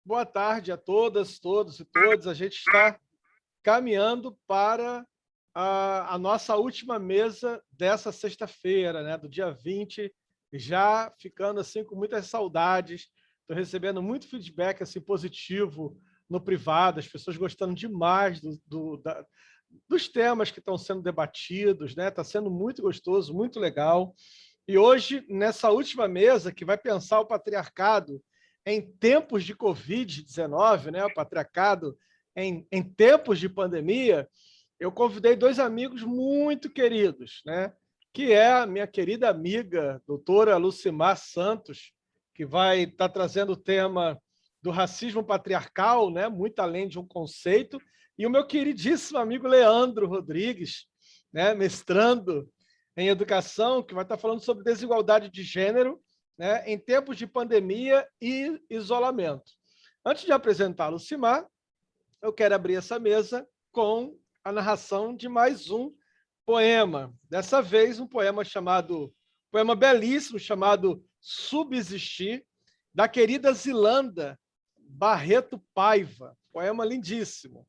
Boa tarde a todas, todos e todas. A gente está caminhando para a nossa última mesa dessa sexta-feira, né, do dia 20, já ficando assim com muitas saudades. Estou recebendo muito feedback assim, positivo no privado, as pessoas gostando demais dos temas que estão sendo debatidos, né? Está sendo muito gostoso, muito legal. E hoje, nessa última mesa, que vai pensar o patriarcado em tempos de Covid-19, né? O patriarcado em tempos de pandemia, eu convidei dois amigos muito queridos, né? Que é a minha querida amiga, doutora Lucimar Santos, que vai estar trazendo o tema do racismo patriarcal, né? Muito além de um conceito, e o meu queridíssimo amigo Leandro Rodrigues, né? Mestrando em educação, que vai estar falando sobre desigualdade de gênero, né, em tempos de pandemia e isolamento. Antes de apresentar a Lucimar, eu quero abrir essa mesa com a narração de mais um poema. Dessa vez, um poema belíssimo, chamado Subsistir, da querida Zilanda Barreto Paiva. Poema lindíssimo.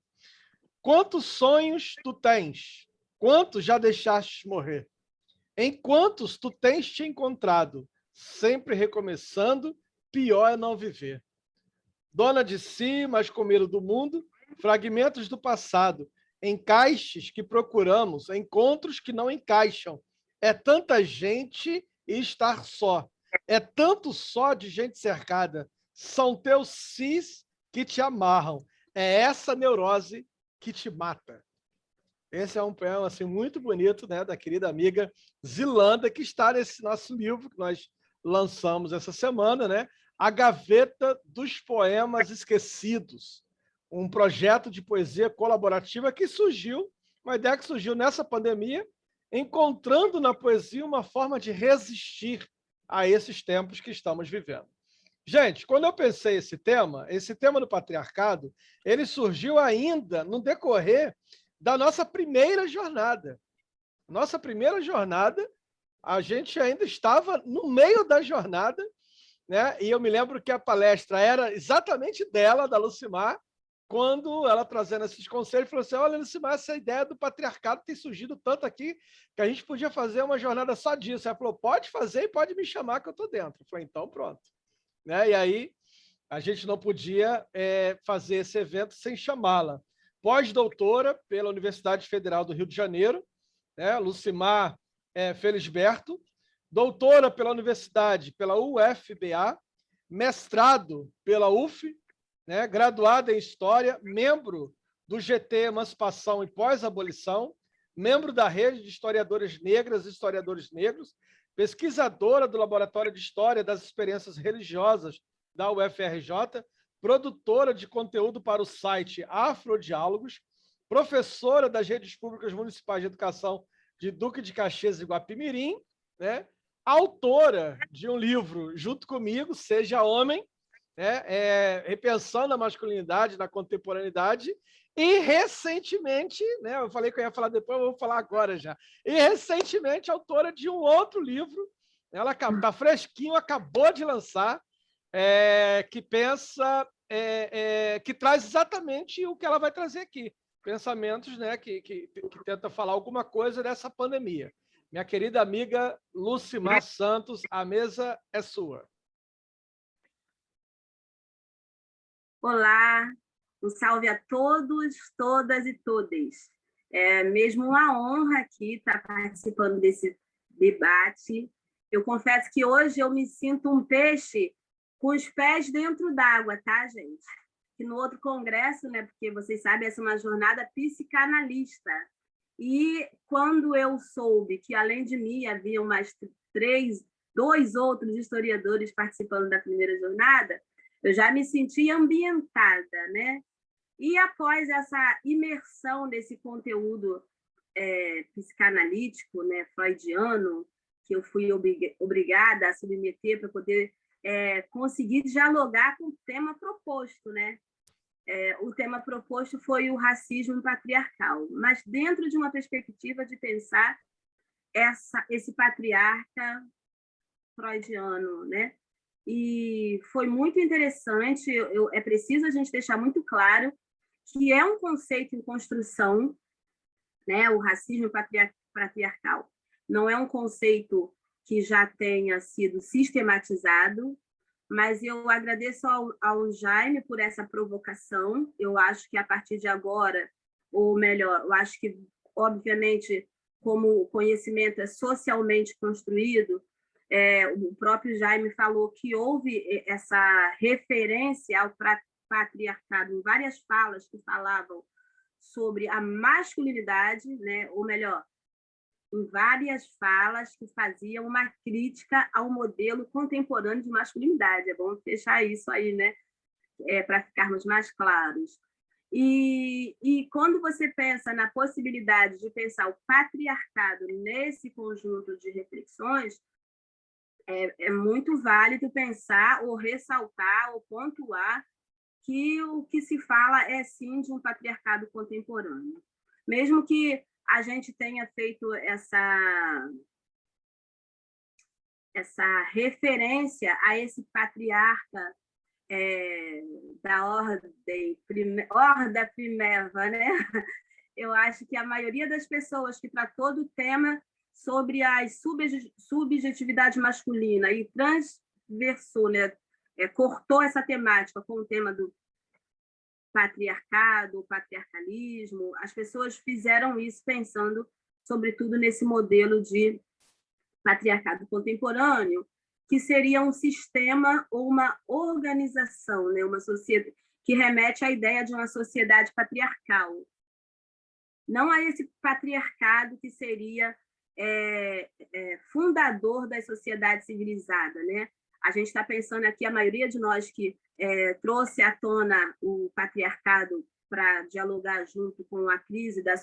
Quantos sonhos tu tens? Quantos já deixaste morrer? Em quantos tu tens te encontrado? Sempre recomeçando, pior é não viver. Dona de si, mas com medo do mundo, fragmentos do passado, encaixes que procuramos, encontros que não encaixam. É tanta gente e estar só. É tanto só de gente cercada. São teus cis que te amarram. É essa neurose que te mata. Esse é um poema assim, muito bonito, né, da querida amiga Zilanda, que está nesse nosso livro que nós lançamos essa semana, né? A Gaveta dos Poemas Esquecidos, um projeto de poesia colaborativa que surgiu, uma ideia que surgiu nessa pandemia, encontrando na poesia uma forma de resistir a esses tempos que estamos vivendo. Gente, quando eu pensei esse tema do patriarcado, ele surgiu ainda no decorrer da nossa primeira jornada. Nossa primeira jornada, a gente ainda estava no meio da jornada, né? E eu me lembro que a palestra era exatamente dela, da Lucimar, quando ela trazendo esses conselhos, falou assim: olha, Lucimar, essa ideia do patriarcado tem surgido tanto aqui que a gente podia fazer uma jornada só disso. Ela falou: pode fazer e pode me chamar que eu estou dentro. Eu falei: então pronto. Né? E aí a gente não podia fazer esse evento sem chamá-la. Pós-doutora pela Universidade Federal do Rio de Janeiro, né? Lucimar Felisberto, doutora pela Universidade, pela UFBA, mestrado pela UF, né? Graduada em História, membro do GT Emancipação e Pós-Abolição, membro da Rede de Historiadoras Negras e Historiadores Negros, pesquisadora do Laboratório de História das Experiências Religiosas da UFRJ, produtora de conteúdo para o site Afrodiálogos, professora das redes públicas municipais de educação de Duque de Caxias e Guapimirim, né? Autora de um livro junto comigo, Seja Homem, né? Repensando a masculinidade na contemporaneidade, e recentemente, né, eu falei que eu ia falar depois, eu vou falar agora já, e recentemente autora de um outro livro, ela está fresquinho, acabou de lançar, que pensa, que traz exatamente o que ela vai trazer aqui, pensamentos, né, que tenta falar alguma coisa dessa pandemia. Minha querida amiga Lucimar Santos, a mesa é sua. Olá, um salve a todos, todas e todes. É mesmo uma honra aqui estar participando desse debate. Eu confesso que hoje eu me sinto um peixe com os pés dentro d'água, tá, gente? Que no outro congresso, né, porque vocês sabem, essa é uma jornada psicanalista. E quando eu soube que, além de mim, havia mais dois outros historiadores participando da primeira jornada, eu já me senti ambientada, né? E após essa imersão nesse conteúdo psicanalítico, né, freudiano, que eu fui obrigada a submeter para poder conseguir dialogar com o tema proposto, né? O tema proposto foi o racismo patriarcal, mas dentro de uma perspectiva de pensar esse patriarca freudiano, né? e foi muito interessante. É preciso a gente deixar muito claro que é um conceito em construção, né? O racismo patriarcal não é um conceito que já tenha sido sistematizado, mas eu agradeço ao Jaime por essa provocação. Eu acho que a partir de agora, ou melhor, eu acho que, obviamente, como o conhecimento é socialmente construído, o próprio Jaime falou que houve essa referência ao patriarcado em várias falas que falavam sobre a masculinidade, né? Ou melhor, em várias falas que faziam uma crítica ao modelo contemporâneo de masculinidade. É bom fechar isso aí, né? Para ficarmos mais claros. E quando você pensa na possibilidade de pensar o patriarcado nesse conjunto de reflexões, é muito válido pensar ou ressaltar ou pontuar que o que se fala é, sim, de um patriarcado contemporâneo. Mesmo que a gente tenha feito essa referência a esse patriarca da Horda Primeva, né? Eu acho que a maioria das pessoas que tratou do tema sobre a subjetividade masculina e transversou, né? Cortou essa temática com o tema do patriarcado, o patriarcalismo, as pessoas fizeram isso pensando, sobretudo, nesse modelo de patriarcado contemporâneo, que seria um sistema ou uma organização, né? Uma sociedade que remete à ideia de uma sociedade patriarcal. Não a esse patriarcado que seria fundador das sociedades civilizadas, né? A gente está pensando aqui, a maioria de nós que trouxe à tona o patriarcado para dialogar junto com a crise da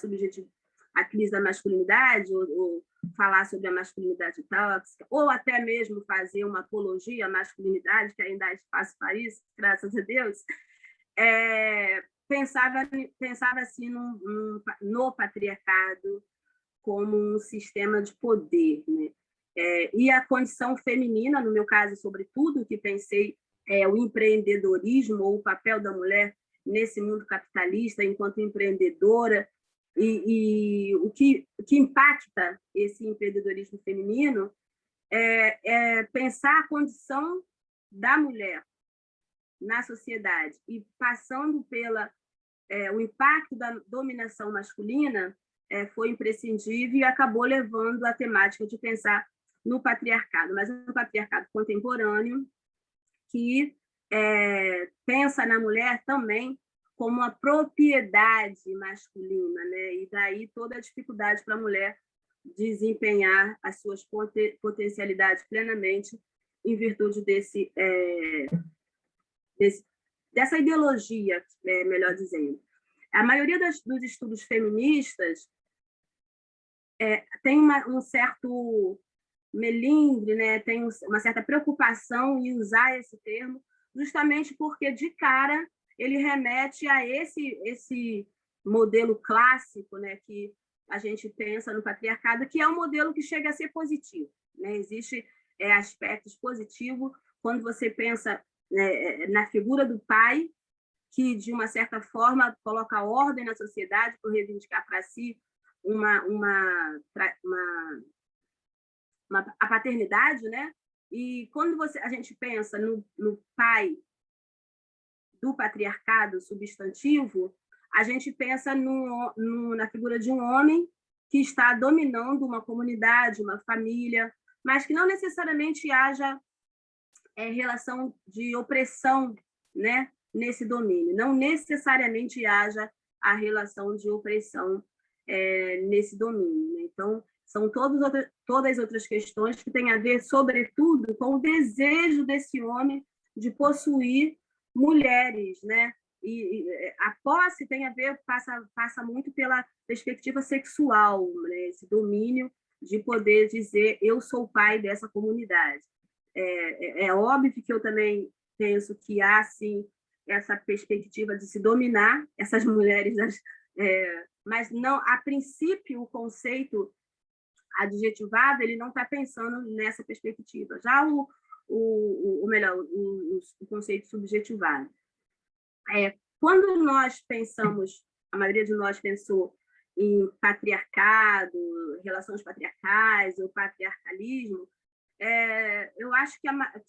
a crise da masculinidade, ou falar sobre a masculinidade tóxica, ou até mesmo fazer uma apologia à masculinidade, que ainda há espaço para isso, graças a Deus, pensava assim no patriarcado como um sistema de poder, né? E a condição feminina, no meu caso, sobretudo, que pensei o empreendedorismo ou o papel da mulher nesse mundo capitalista enquanto empreendedora, e o que impacta esse empreendedorismo feminino é pensar a condição da mulher na sociedade e passando o impacto da dominação masculina foi imprescindível e acabou levando a temática de pensar no patriarcado, mas no patriarcado contemporâneo que pensa na mulher também como uma propriedade masculina, né? E daí toda a dificuldade para a mulher desempenhar as suas potencialidades plenamente em virtude dessa ideologia, melhor dizendo. A maioria dos estudos feministas tem um certo melindre, né? Tem uma certa preocupação em usar esse termo, justamente porque, de cara, ele remete a esse modelo clássico, né? Que a gente pensa no patriarcado, que é um modelo que chega a ser positivo, né? Existe aspectos positivos quando você pensa na figura do pai, que, de uma certa forma, coloca ordem na sociedade por reivindicar para si a paternidade, né? E quando a gente pensa no pai do patriarcado substantivo, a gente pensa na figura de um homem que está dominando uma comunidade, uma família, mas que não necessariamente haja relação de opressão, né, nesse domínio. Não necessariamente haja a relação de opressão nesse domínio. Então, são todas outras questões que têm a ver, sobretudo, com o desejo desse homem de possuir mulheres, né? E a posse tem a ver, passa muito pela perspectiva sexual, né? Esse domínio de poder dizer eu sou o pai dessa comunidade. É óbvio que eu também penso que há, sim, essa perspectiva de se dominar essas mulheres, mas não, a princípio, o conceito adjetivado ele não está pensando nessa perspectiva. Já ou melhor, o conceito subjetivado. Quando nós pensamos, a maioria de nós pensou em patriarcado, relações patriarcais ou patriarcalismo, eu acho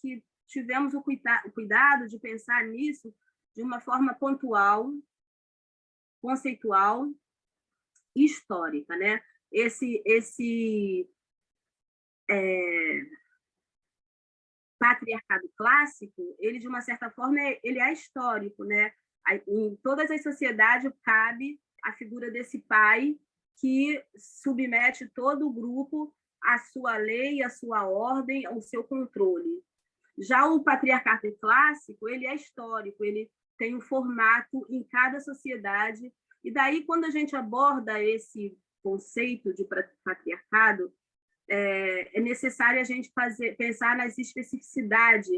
que tivemos o cuidado de pensar nisso de uma forma pontual, conceitual e histórica, né? Esse patriarcado clássico, ele, de uma certa forma, ele é histórico, né? Em todas as sociedades cabe a figura desse pai que submete todo o grupo à sua lei, à sua ordem, ao seu controle. Já o patriarcado clássico, ele é histórico, ele tem um formato em cada sociedade, e daí, quando a gente aborda esse conceito de patriarcado, é necessário a gente pensar nas especificidades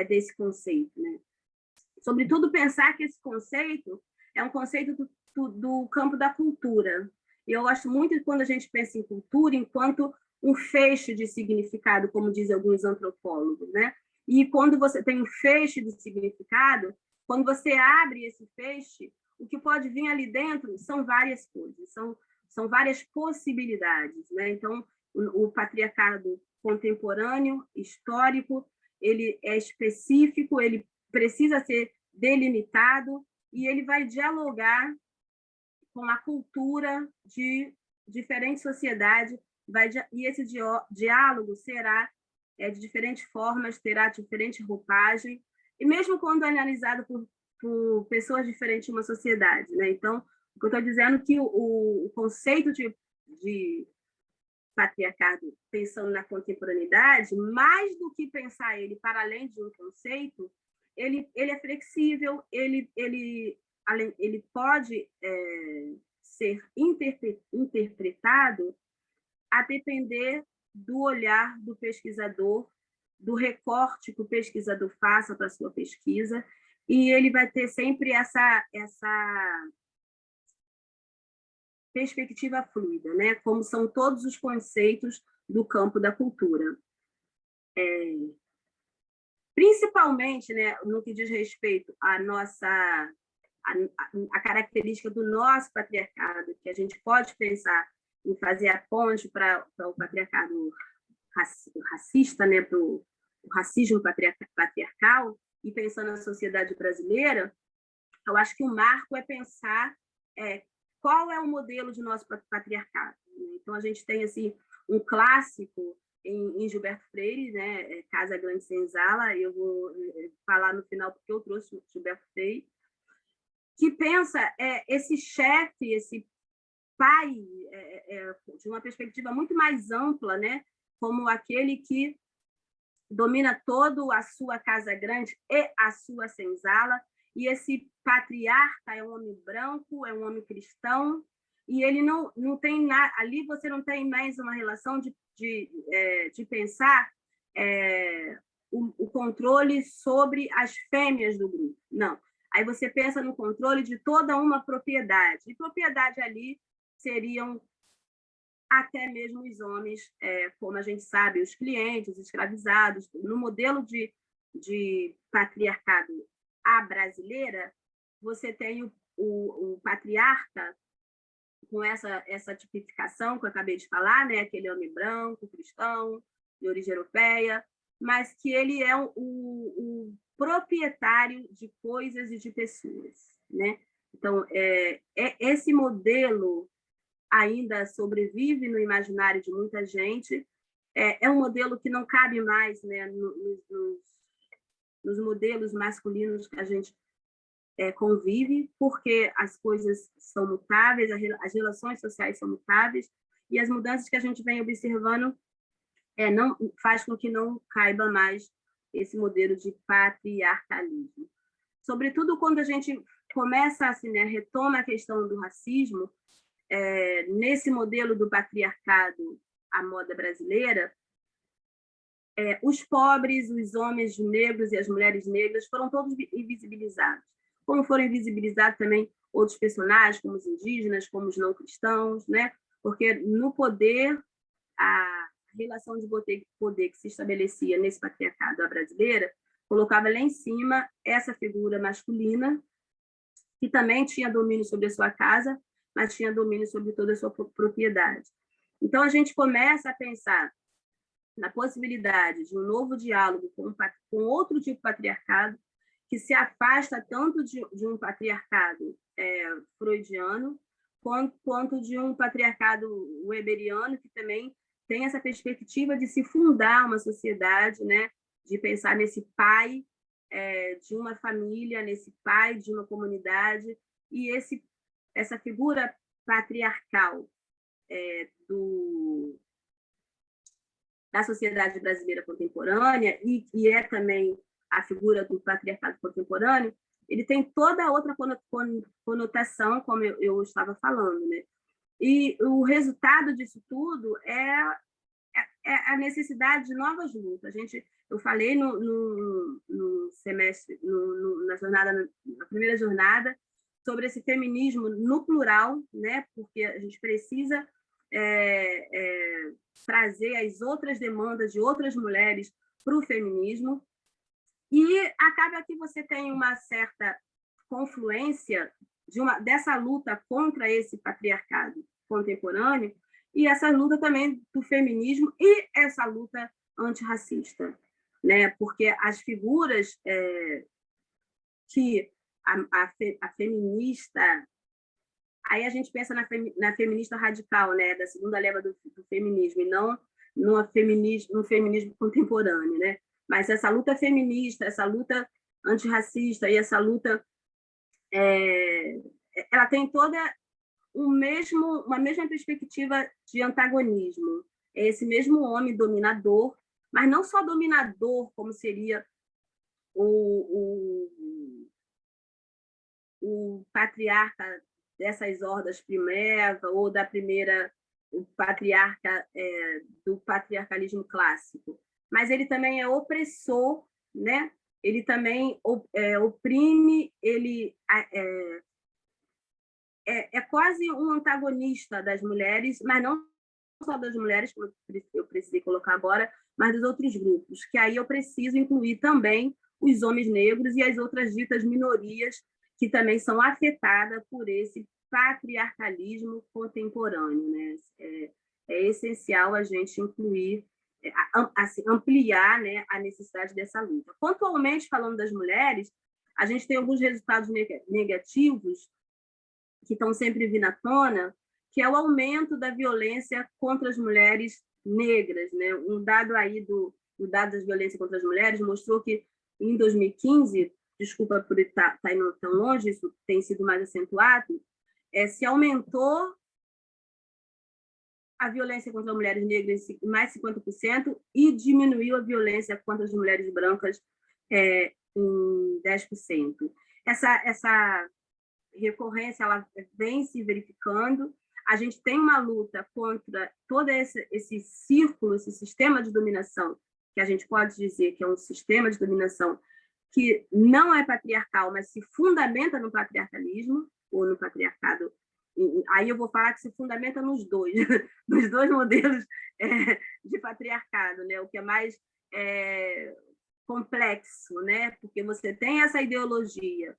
desse conceito, né? Sobretudo, pensar que esse conceito é um conceito do campo da cultura. E eu gosto muito quando a gente pensa em cultura enquanto um feixe de significado, como dizem alguns antropólogos, né? E quando você tem um feixe de significado, quando você abre esse feixe, o que pode vir ali dentro são várias coisas, são várias possibilidades, né? Então, o patriarcado contemporâneo, histórico, ele é específico, ele precisa ser delimitado e ele vai dialogar com a cultura de diferentes sociedades, e esse diálogo será de diferentes formas, terá diferente roupagem, e mesmo quando analisado por pessoas diferentes de uma sociedade, né? Então, o que eu estou dizendo é que o conceito de patriarcado, pensando na contemporaneidade, mais do que pensar ele para além de um conceito, ele é flexível, ele pode ser interpretado a depender do olhar do pesquisador, do recorte que o pesquisador faça para a sua pesquisa, e ele vai ter sempre essa perspectiva fluida, né? Como são todos os conceitos do campo da cultura. Principalmente, né, no que diz respeito à a característica do nosso patriarcado, que a gente pode pensar em fazer a ponte para o patriarcado racista, né, para o racismo patriarcal, e pensando na sociedade brasileira, eu acho que o marco é pensar qual é o modelo de nosso patriarcado. Então, a gente tem assim, um clássico em Gilberto Freire, né, Casa Grande Senzala, eu vou falar no final porque eu trouxe o Gilberto Freire, que pensa esse chefe, esse pai, de uma perspectiva muito mais ampla, né, como aquele que domina toda a sua casa grande e a sua senzala, e esse patriarca é um homem branco, é um homem cristão, e ele não tem nada, ali você não tem mais uma relação de pensar o controle sobre as fêmeas do grupo, não. Aí você pensa no controle de toda uma propriedade, e propriedade ali seriam até mesmo os homens, como a gente sabe, os clientes, os escravizados. No modelo de patriarcado à brasileira, você tem o patriarca com essa tipificação que eu acabei de falar, né? Aquele homem branco, cristão, de origem europeia, mas que ele é o proprietário de coisas e de pessoas, né? Então, esse modelo ainda sobrevive no imaginário de muita gente, é um modelo que não cabe mais, né, nos modelos masculinos que a gente convive, porque as coisas são mutáveis, as relações sociais são mutáveis, e as mudanças que a gente vem observando não faz com que não caiba mais esse modelo de patriarcalismo. Sobretudo quando a gente começa assim, né, retoma a questão do racismo, nesse modelo do patriarcado à moda brasileira, os pobres, os homens negros e as mulheres negras foram todos invisibilizados. Como foram invisibilizados também outros personagens, como os indígenas, como os não cristãos, né? Porque no poder, a relação de poder que se estabelecia nesse patriarcado brasileiro colocava lá em cima essa figura masculina, que também tinha domínio sobre a sua casa, mas tinha domínio sobre toda a sua propriedade. Então, a gente começa a pensar na possibilidade de um novo diálogo com outro tipo de patriarcado, que se afasta tanto de um patriarcado freudiano, quanto de um patriarcado weberiano, que também tem essa perspectiva de se fundar uma sociedade, né? De pensar nesse pai de uma família, nesse pai de uma comunidade, e essa figura patriarcal da sociedade brasileira contemporânea, e é também a figura do patriarcado contemporâneo, ele tem toda outra conotação, como eu estava falando, né? E o resultado disso tudo é a necessidade de novas lutas. Eu falei no semestre, na primeira jornada, sobre esse feminismo no plural, né? Porque a gente precisa trazer as outras demandas de outras mulheres para o feminismo, e acaba que você tem uma certa confluência dessa luta contra esse patriarcado contemporâneo e essa luta também do feminismo e essa luta antirracista, né? Porque as figuras que a feminista... Aí a gente pensa na feminista radical, né? Da segunda leva do feminismo, e não no feminismo contemporâneo, né? Mas essa luta feminista, essa luta antirracista e essa luta... ela tem toda uma mesma perspectiva de antagonismo. É esse mesmo homem dominador, mas não só dominador, como seria o patriarca dessas hordas primeva, ou da primeira, o patriarca do patriarcalismo clássico. Mas ele também é opressor, né? Ele também oprime, ele é quase um antagonista das mulheres, mas não só das mulheres, como eu precisei colocar agora, mas dos outros grupos, que aí eu preciso incluir também os homens negros e as outras ditas minorias que também são afetadas por esse patriarcalismo contemporâneo, né? É essencial a gente incluir, assim, ampliar, né, a necessidade dessa luta. Pontualmente, falando das mulheres, a gente tem alguns resultados negativos que estão sempre vindo à tona, que é o aumento da violência contra as mulheres negras, né? Um dado aí do dado das violências contra as mulheres mostrou que, em 2015, desculpa por estar indo tão longe, isso tem sido mais acentuado, se aumentou a violência contra as mulheres negras em mais 50% e diminuiu a violência contra as mulheres brancas em 10%. Essa recorrência ela vem se verificando. A gente tem uma luta contra todo esse círculo, esse sistema de dominação, que a gente pode dizer que é um sistema de dominação que não é patriarcal, mas se fundamenta no patriarcalismo, ou no patriarcado. Aí eu vou falar que se fundamenta nos dois modelos de patriarcado, né? O que é mais complexo, né? Porque você tem essa ideologia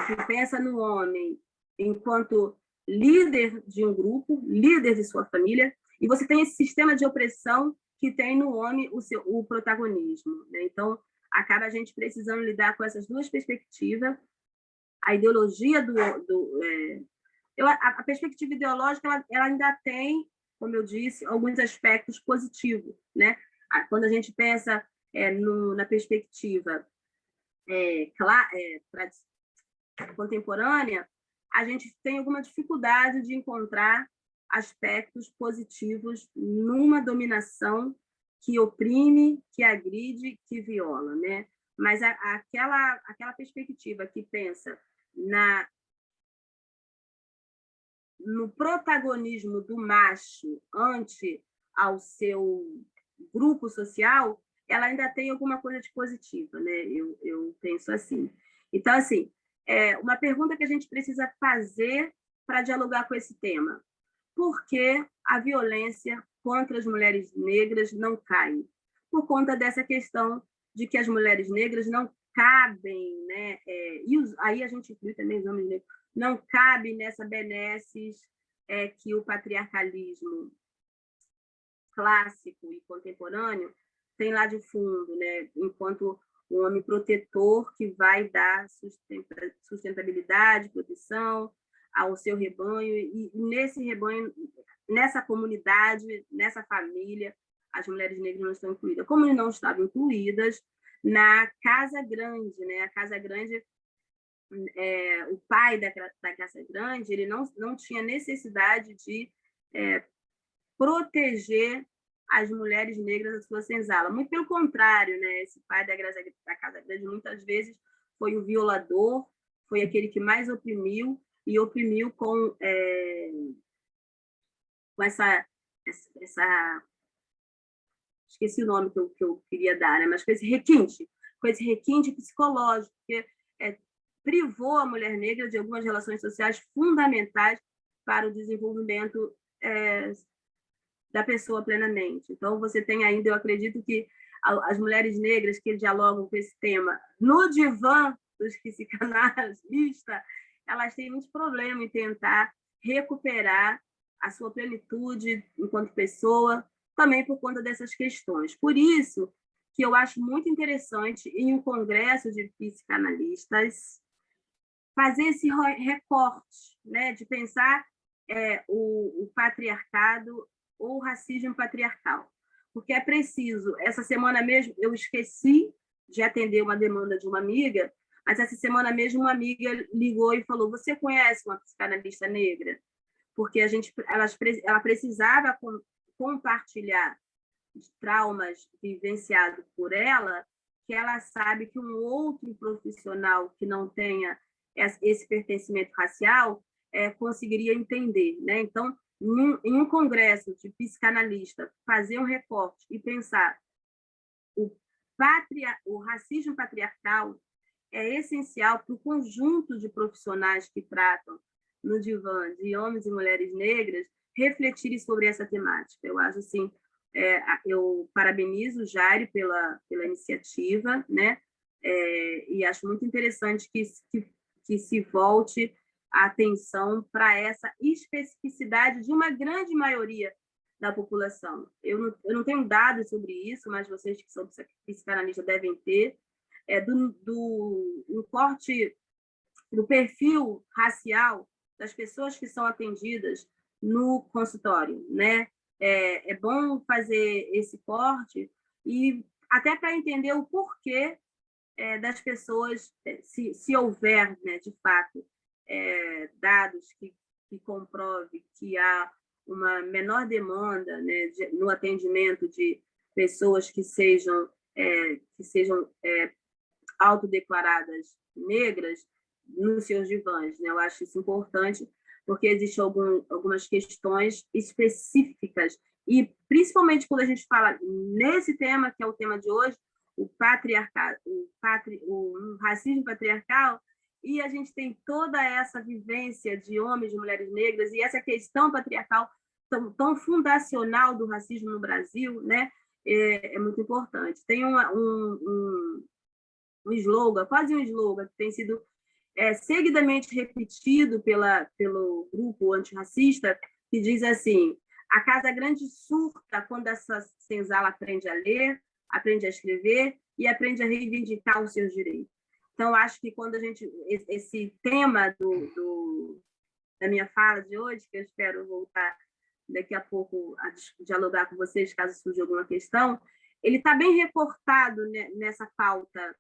que pensa no homem enquanto líder de um grupo, líder de sua família, e você tem esse sistema de opressão que tem no homem o protagonismo, né? Então, acaba a gente precisando lidar com essas duas perspectivas. A ideologia a perspectiva ideológica ela ainda tem, como eu disse, alguns aspectos positivos, né? Quando a gente pensa na perspectiva contemporânea, a gente tem alguma dificuldade de encontrar aspectos positivos numa dominação que oprime, que agride, que viola, né? Mas aquela perspectiva que pensa no protagonismo do macho ante ao seu grupo social, ela ainda tem alguma coisa de positiva, né? Eu penso assim. Então, assim, uma pergunta que a gente precisa fazer para dialogar com esse tema: por que a violência contra as mulheres negras não caem, por conta dessa questão de que as mulheres negras não cabem, né? Aí a gente inclui também os homens negros, não cabem nessa benesses que o patriarcalismo clássico e contemporâneo tem lá de fundo, né? Enquanto um homem protetor que vai dar sustentabilidade, proteção ao seu rebanho, e nesse rebanho, nessa comunidade, nessa família, as mulheres negras não estão incluídas. Como não estavam incluídas na Casa Grande, né? A Casa Grande, o pai da Casa Grande, ele não tinha necessidade de proteger as mulheres negras da sua senzala. Muito pelo contrário, né? Esse pai da Casa Grande muitas vezes foi o violador, foi aquele que mais oprimiu, e oprimiu com essa esqueci o nome que eu queria dar, né? Mas com esse requinte psicológico, que privou a mulher negra de algumas relações sociais fundamentais para o desenvolvimento da pessoa plenamente. Então, você tem ainda, eu acredito que as mulheres negras que dialogam com esse tema no divã dos psicanalistas, elas têm muito problema em tentar recuperar a sua plenitude enquanto pessoa, também por conta dessas questões. Por isso que eu acho muito interessante, em um congresso de psicanalistas, fazer esse recorte, né, de pensar o patriarcado ou o racismo patriarcal. Porque é preciso, essa semana mesmo, eu esqueci de atender uma demanda de uma amiga, mas essa semana mesmo uma amiga ligou e falou: você conhece uma psicanalista negra? Porque ela precisava compartilhar traumas vivenciados por ela, que ela sabe que um outro profissional que não tenha esse pertencimento racial conseguiria entender, né? Então, em um congresso de psicanalista, fazer um recorte e pensar o racismo patriarcal é essencial para o conjunto de profissionais que tratam no divã de homens e mulheres negras refletirem sobre essa temática. Eu acho assim, eu parabenizo o Jairo pela iniciativa, né? E acho muito interessante que se volte a atenção para essa especificidade de uma grande maioria da população. Eu não tenho dados sobre isso, mas vocês que são psicanalistas devem ter, um corte do perfil racial das pessoas que são atendidas no consultório, né? É bom fazer esse corte e até para entender o porquê das pessoas, se houver, né, de fato, dados que comprove que há uma menor demanda, né, no atendimento de pessoas que sejam autodeclaradas negras nos seus divãs, né? Eu acho isso importante, porque existem algumas questões específicas, e principalmente quando a gente fala nesse tema, que é o tema de hoje, o racismo patriarcal, e a gente tem toda essa vivência de homens e mulheres negras, e essa questão patriarcal tão fundacional do racismo no Brasil, né? É muito importante. Tem um slogan, quase um slogan, que tem sido seguidamente repetido pelo grupo antirracista, que diz assim: a Casa Grande surta quando essa senzala aprende a ler, aprende a escrever e aprende a reivindicar os seus direitos. Então, acho que quando esse tema da minha fala de hoje, que eu espero voltar daqui a pouco a dialogar com vocês, caso surja alguma questão, ele está bem reportado, né, nessa pauta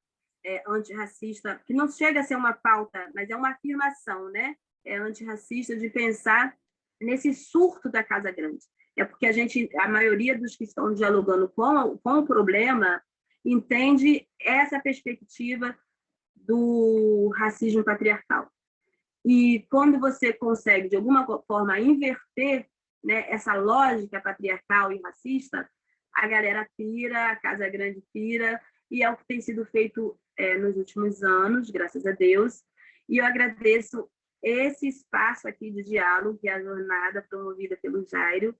antirracista, que não chega a ser uma pauta, mas é uma afirmação, né? Antirracista, de pensar nesse surto da Casa Grande. Porque a maioria dos que estão dialogando com o problema entende essa perspectiva do racismo patriarcal. E quando você consegue, de alguma forma, inverter, né, essa lógica patriarcal e racista, a galera pira, a Casa Grande pira, e é o que tem sido feito nos últimos anos, graças a Deus. E eu agradeço esse espaço aqui de diálogo, que é a jornada promovida pelo Jairo,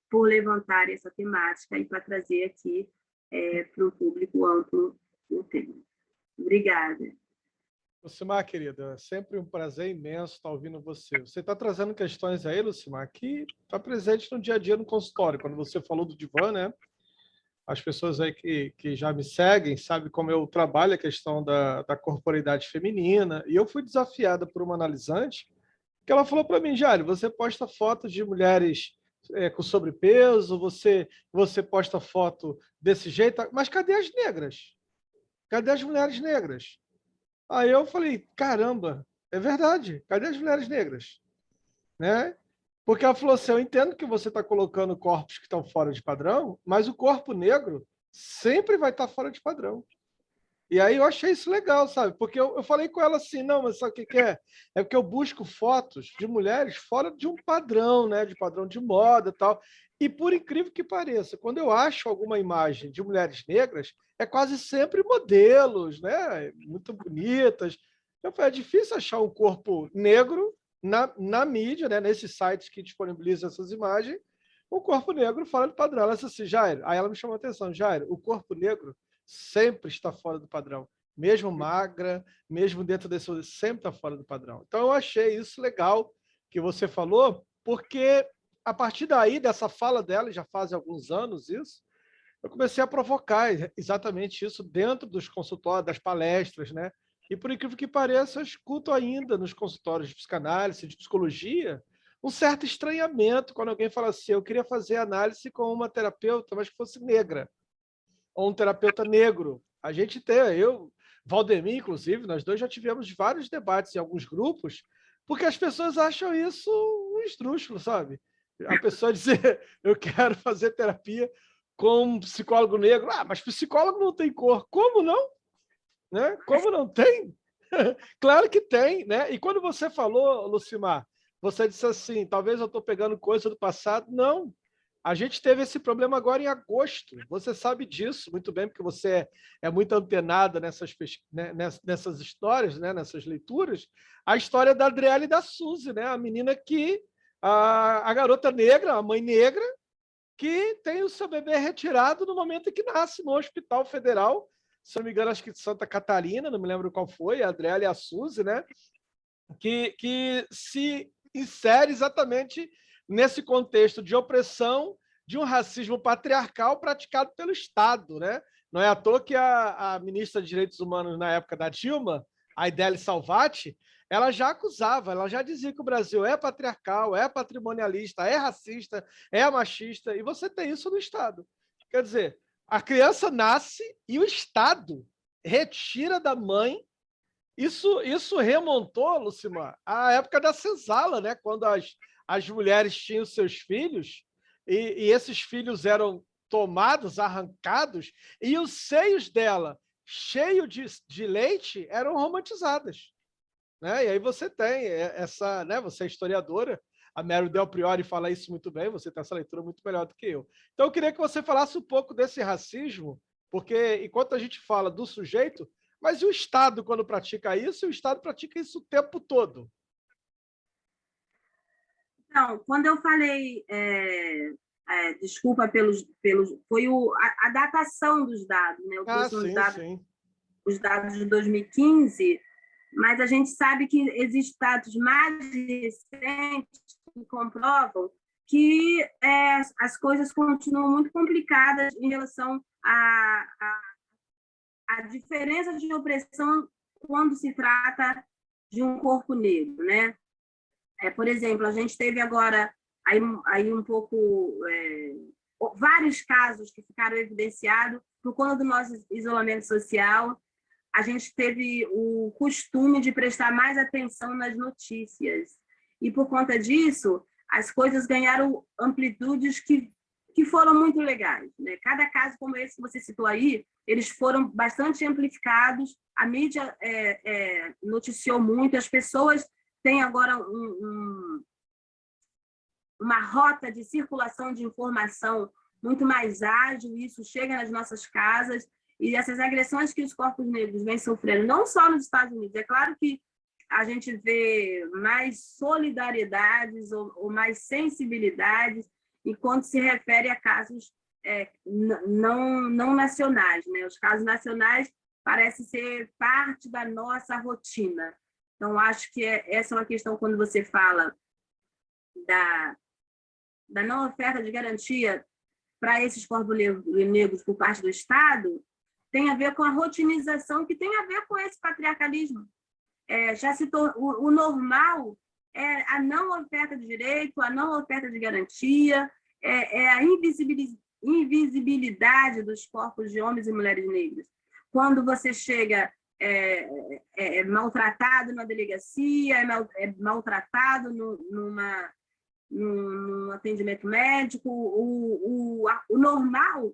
por levantar essa temática e para trazer aqui para o público amplo o tema. Obrigada. Lucimar, querida, é sempre um prazer imenso estar ouvindo você. Você está trazendo questões aí, Lucimar, que está presente no dia a dia no consultório. Quando você falou do divã, né? As pessoas aí que já me seguem sabem como eu trabalho a questão da corporeidade feminina. E eu fui desafiada por uma analisante que ela falou para mim, Jário, você posta fotos de mulheres com sobrepeso, você posta foto desse jeito, mas cadê as negras? Cadê as mulheres negras? Aí eu falei, caramba, é verdade, cadê as mulheres negras? Né? Porque ela falou assim, eu entendo que você está colocando corpos que estão fora de padrão, mas o corpo negro sempre vai estar fora de padrão. E aí eu achei isso legal, sabe? Porque eu falei com ela assim, não, mas sabe o que é? É porque eu busco fotos de mulheres fora de um padrão, né? De padrão de moda e tal. E por incrível que pareça, quando eu acho alguma imagem de mulheres negras, é quase sempre modelos, né? Muito bonitas. Eu falei, é difícil achar um corpo negro na mídia, né? Nesses sites que disponibilizam essas imagens, um corpo negro fora do padrão. Ela disse assim, Jairo, aí ela me chamou a atenção, Jairo, o corpo negro sempre está fora do padrão. Mesmo magra, mesmo dentro desse, sempre está fora do padrão. Então, eu achei isso legal que você falou, porque a partir daí, dessa fala dela, já faz alguns anos isso, eu comecei a provocar exatamente isso dentro dos consultórios, das palestras, né? E, por incrível que pareça, eu escuto ainda nos consultórios de psicanálise, de psicologia, um certo estranhamento quando alguém fala assim, eu queria fazer análise com uma terapeuta, mas que fosse negra, ou um terapeuta negro. A gente tem, eu, Valdemir, inclusive, nós dois já tivemos vários debates em alguns grupos, porque as pessoas acham isso um esdrúxulo, sabe? A pessoa dizer, eu quero fazer terapia com um psicólogo negro. Ah, mas psicólogo não tem cor. Como não? Né? Como não tem? Claro que tem, né? E quando você falou, Lucimar, você disse assim, talvez eu estou pegando coisa do passado. Não, a gente teve esse problema agora em agosto. Você sabe disso muito bem, porque você é muito antenada nessas histórias, né? Nessas leituras. A história da Adriele e da Suzy, né? A menina que... A garota negra, a mãe negra, que tem o seu bebê retirado no momento em que nasce no Hospital Federal, se não me engano, acho que de Santa Catarina, não me lembro qual foi, a Adriele e a Suzy, né? Que se insere exatamente nesse contexto de opressão, de um racismo patriarcal praticado pelo Estado, né? Não é à toa que a ministra de Direitos Humanos na época da Dilma, a Idélia Salvati, ela já acusava, ela já dizia que o Brasil é patriarcal, é patrimonialista, é racista, é machista, e você tem isso no Estado. Quer dizer, a criança nasce e o Estado retira da mãe. Isso remontou, Lucimar, à época da senzala, né? Quando as mulheres tinham seus filhos e esses filhos eram tomados, arrancados, e os seios dela, cheios de leite, eram romantizadas. Né? E aí você tem essa, né? Você é historiadora, a Mary Del Priori fala isso muito bem, você tem essa leitura muito melhor do que eu. Então eu queria que você falasse um pouco desse racismo, porque enquanto a gente fala do sujeito, mas e o Estado quando pratica isso? E o Estado pratica isso o tempo todo. Então, quando eu falei, desculpa foi a datação dos dados, né? Eu trouxe Sim. Os dados de 2015, mas a gente sabe que existem dados mais recentes que comprovam que as coisas continuam muito complicadas em relação à diferença de opressão quando se trata de um corpo negro, né? Por exemplo, a gente teve agora aí um pouco vários casos que ficaram evidenciados por conta do nosso isolamento social. A gente teve o costume de prestar mais atenção nas notícias. E, por conta disso, as coisas ganharam amplitudes que foram muito legais. Né? Cada caso como esse que você citou aí, eles foram bastante amplificados, a mídia noticiou muito, as pessoas têm agora uma rota de circulação de informação muito mais ágil, isso chega nas nossas casas, e essas agressões que os corpos negros vêm sofrendo, não só nos Estados Unidos, é claro que a gente vê mais solidariedades ou mais sensibilidades enquanto se refere a casos não nacionais, né? Os casos nacionais parecem ser parte da nossa rotina. Então, acho que essa é uma questão quando você fala da não oferta de garantia para esses corpos negros por parte do Estado, tem a ver com a rotinização, que tem a ver com esse patriarcalismo. O normal é a não oferta de direito, a não oferta de garantia, a invisibilidade dos corpos de homens e mulheres negras. Quando você chega maltratado na delegacia, maltratado num atendimento médico, o normal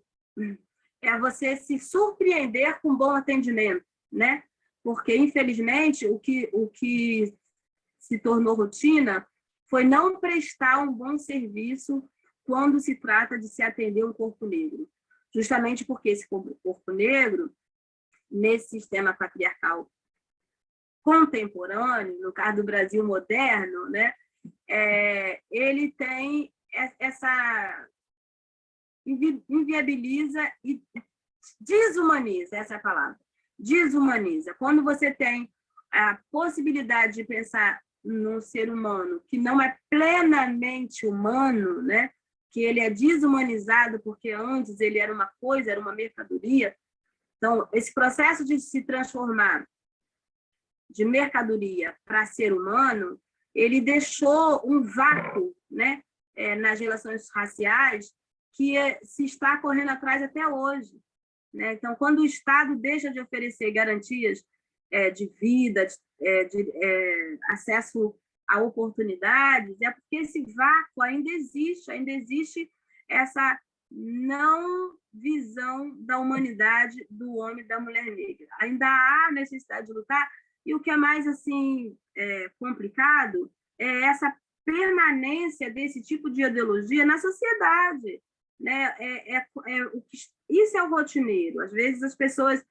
é você se surpreender com um bom atendimento, né? Porque, infelizmente, o que se tornou rotina foi não prestar um bom serviço quando se trata de se atender um corpo negro. Justamente porque esse corpo negro, nesse sistema patriarcal contemporâneo, no caso do Brasil moderno, né, ele tem essa... inviabiliza e desumaniza, essa é a palavra, desumaniza. Quando você tem a possibilidade de pensar num ser humano que não é plenamente humano, né? Que ele é desumanizado porque antes ele era uma coisa, era uma mercadoria. Então, esse processo de se transformar de mercadoria para ser humano, ele deixou um vácuo, né? Nas relações raciais que se está correndo atrás até hoje, né? Então, quando o Estado deixa de oferecer garantias de vida, de acesso a oportunidades, é porque esse vácuo ainda existe essa não visão da humanidade do homem e da mulher negra. Ainda há necessidade de lutar, e o que é mais assim complicado é essa permanência desse tipo de ideologia na sociedade, né? Isso é o rotineiro. Às vezes as pessoas,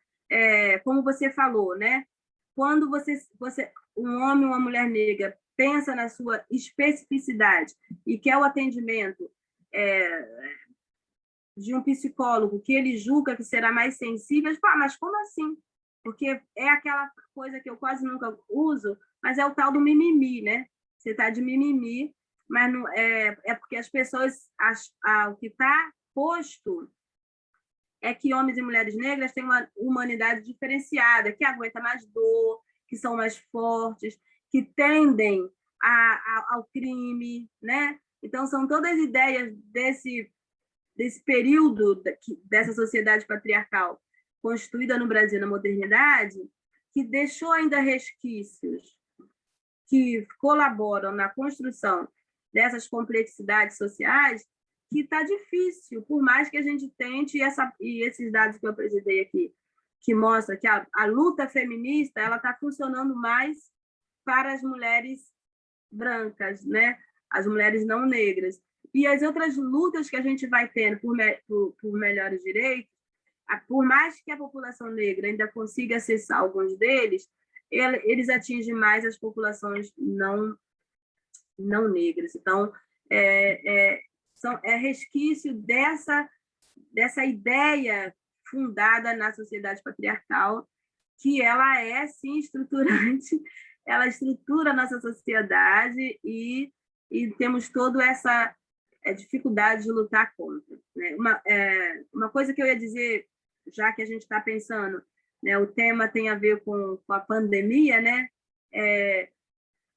como você falou, né? Quando um homem ou uma mulher negra pensa na sua especificidade e quer o atendimento de um psicólogo que ele julga que será mais sensível, mas como assim? Porque é aquela coisa que eu quase nunca uso, mas é o tal do mimimi, né? Você está de mimimi, mas não, porque as pessoas, o que está posto é que homens e mulheres negras têm uma humanidade diferenciada, que aguenta mais dor, que são mais fortes, que tendem ao crime, né? Então, são todas ideias desse período dessa sociedade patriarcal constituída no Brasil na modernidade, que deixou ainda resquícios que colaboram na construção dessas complexidades sociais, que está difícil, por mais que a gente tente, e esses dados que eu apresentei aqui, que mostram que a luta feminista está funcionando mais para as mulheres brancas, né? As mulheres não negras. E as outras lutas que a gente vai tendo por melhores direitos, por mais que a população negra ainda consiga acessar alguns deles, eles atingem mais as populações não negras. Então, é resquício dessa ideia fundada na sociedade patriarcal, que ela é, sim, estruturante, ela estrutura a nossa sociedade e temos toda essa dificuldade de lutar contra, né? Uma coisa que eu ia dizer, já que a gente está pensando, né, o tema tem a ver com a pandemia, né?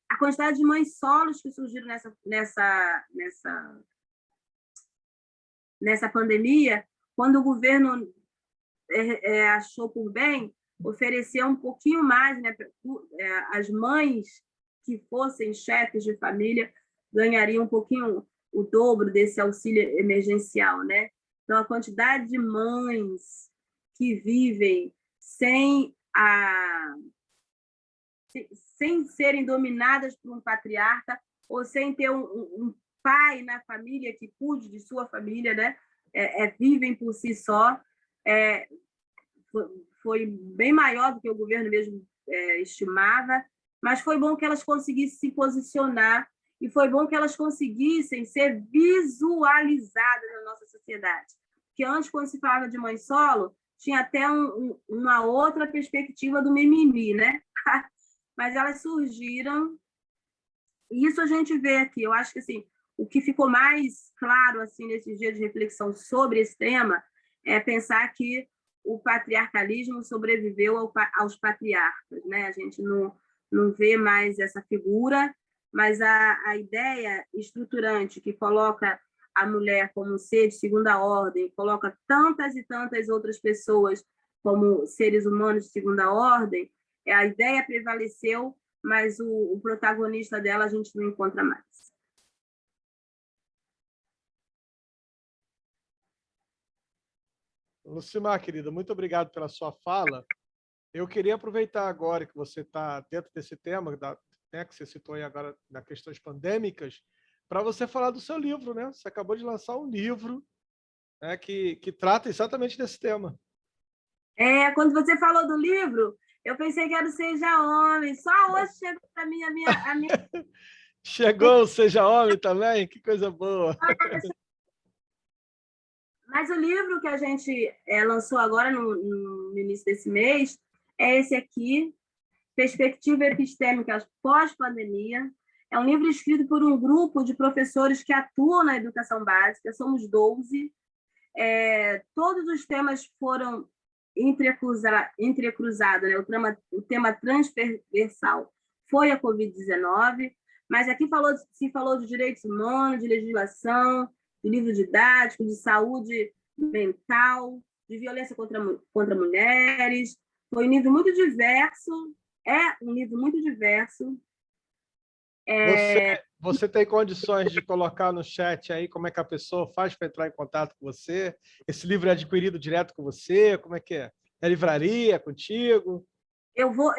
A quantidade de mães solos que surgiram nessa pandemia, quando o governo achou por bem oferecer um pouquinho mais, né, as mães que fossem chefes de família ganhariam um pouquinho o dobro desse auxílio emergencial, né? Então, a quantidade de mães que vivem sem serem dominadas por um patriarca ou sem ter um pai na família que cuide de sua família, né? Vivem por si só, foi bem maior do que o governo mesmo estimava, mas foi bom que elas conseguissem se posicionar e foi bom que elas conseguissem ser visualizadas na nossa sociedade. Porque antes, quando se falava de mãe solo, tinha até uma outra perspectiva do mimimi, né? Mas elas surgiram, e isso a gente vê aqui. Eu acho que assim, o que ficou mais claro assim nesses dias de reflexão sobre esse tema é pensar que o patriarcalismo sobreviveu aos patriarcas, né? A gente não vê mais essa figura, mas a ideia estruturante que coloca a mulher como ser de segunda ordem, coloca tantas e tantas outras pessoas como seres humanos de segunda ordem, a ideia prevaleceu, mas o protagonista dela a gente não encontra mais. Lucimar, querida, muito obrigado pela sua fala. Eu queria aproveitar agora que você está dentro desse tema, né, que você citou aí agora, nas questões pandêmicas, para você falar do seu livro, né? Você acabou de lançar um livro, né, que trata exatamente desse tema. Quando você falou do livro, eu pensei que era o Seja Homem. Só hoje chegou para mim a minha... Chegou o Seja Homem também? Que coisa boa! Mas o livro que a gente lançou agora, no início desse mês, é esse aqui, Perspectiva Epistêmica Pós-Pandemia. É um livro escrito por um grupo de professores que atuam na educação básica, somos 12. Todos os temas foram entrecruzados, né? O tema transversal foi a Covid-19, mas aqui se falou de direitos humanos, de legislação, de livro didático, de saúde mental, de violência contra mulheres. Foi um livro muito diverso, é um livro muito diverso. Você tem condições de colocar no chat aí como é que a pessoa faz para entrar em contato com você? Esse livro é adquirido direto com você? Como é que é? É livraria, contigo? Eu vou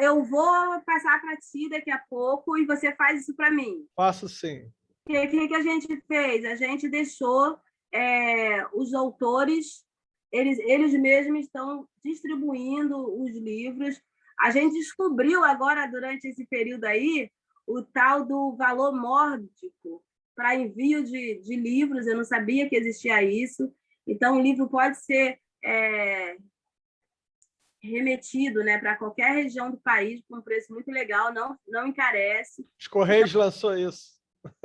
passar para ti daqui a pouco e você faz isso para mim. Faço sim. O que a gente fez? A gente deixou os autores, eles mesmos estão distribuindo os livros. A gente descobriu agora, durante esse período aí, o tal do valor mórdico para envio de livros. Eu não sabia que existia isso. Então, o livro pode ser remetido, né, para qualquer região do país com um preço muito legal, não encarece. Os Correios lançou isso.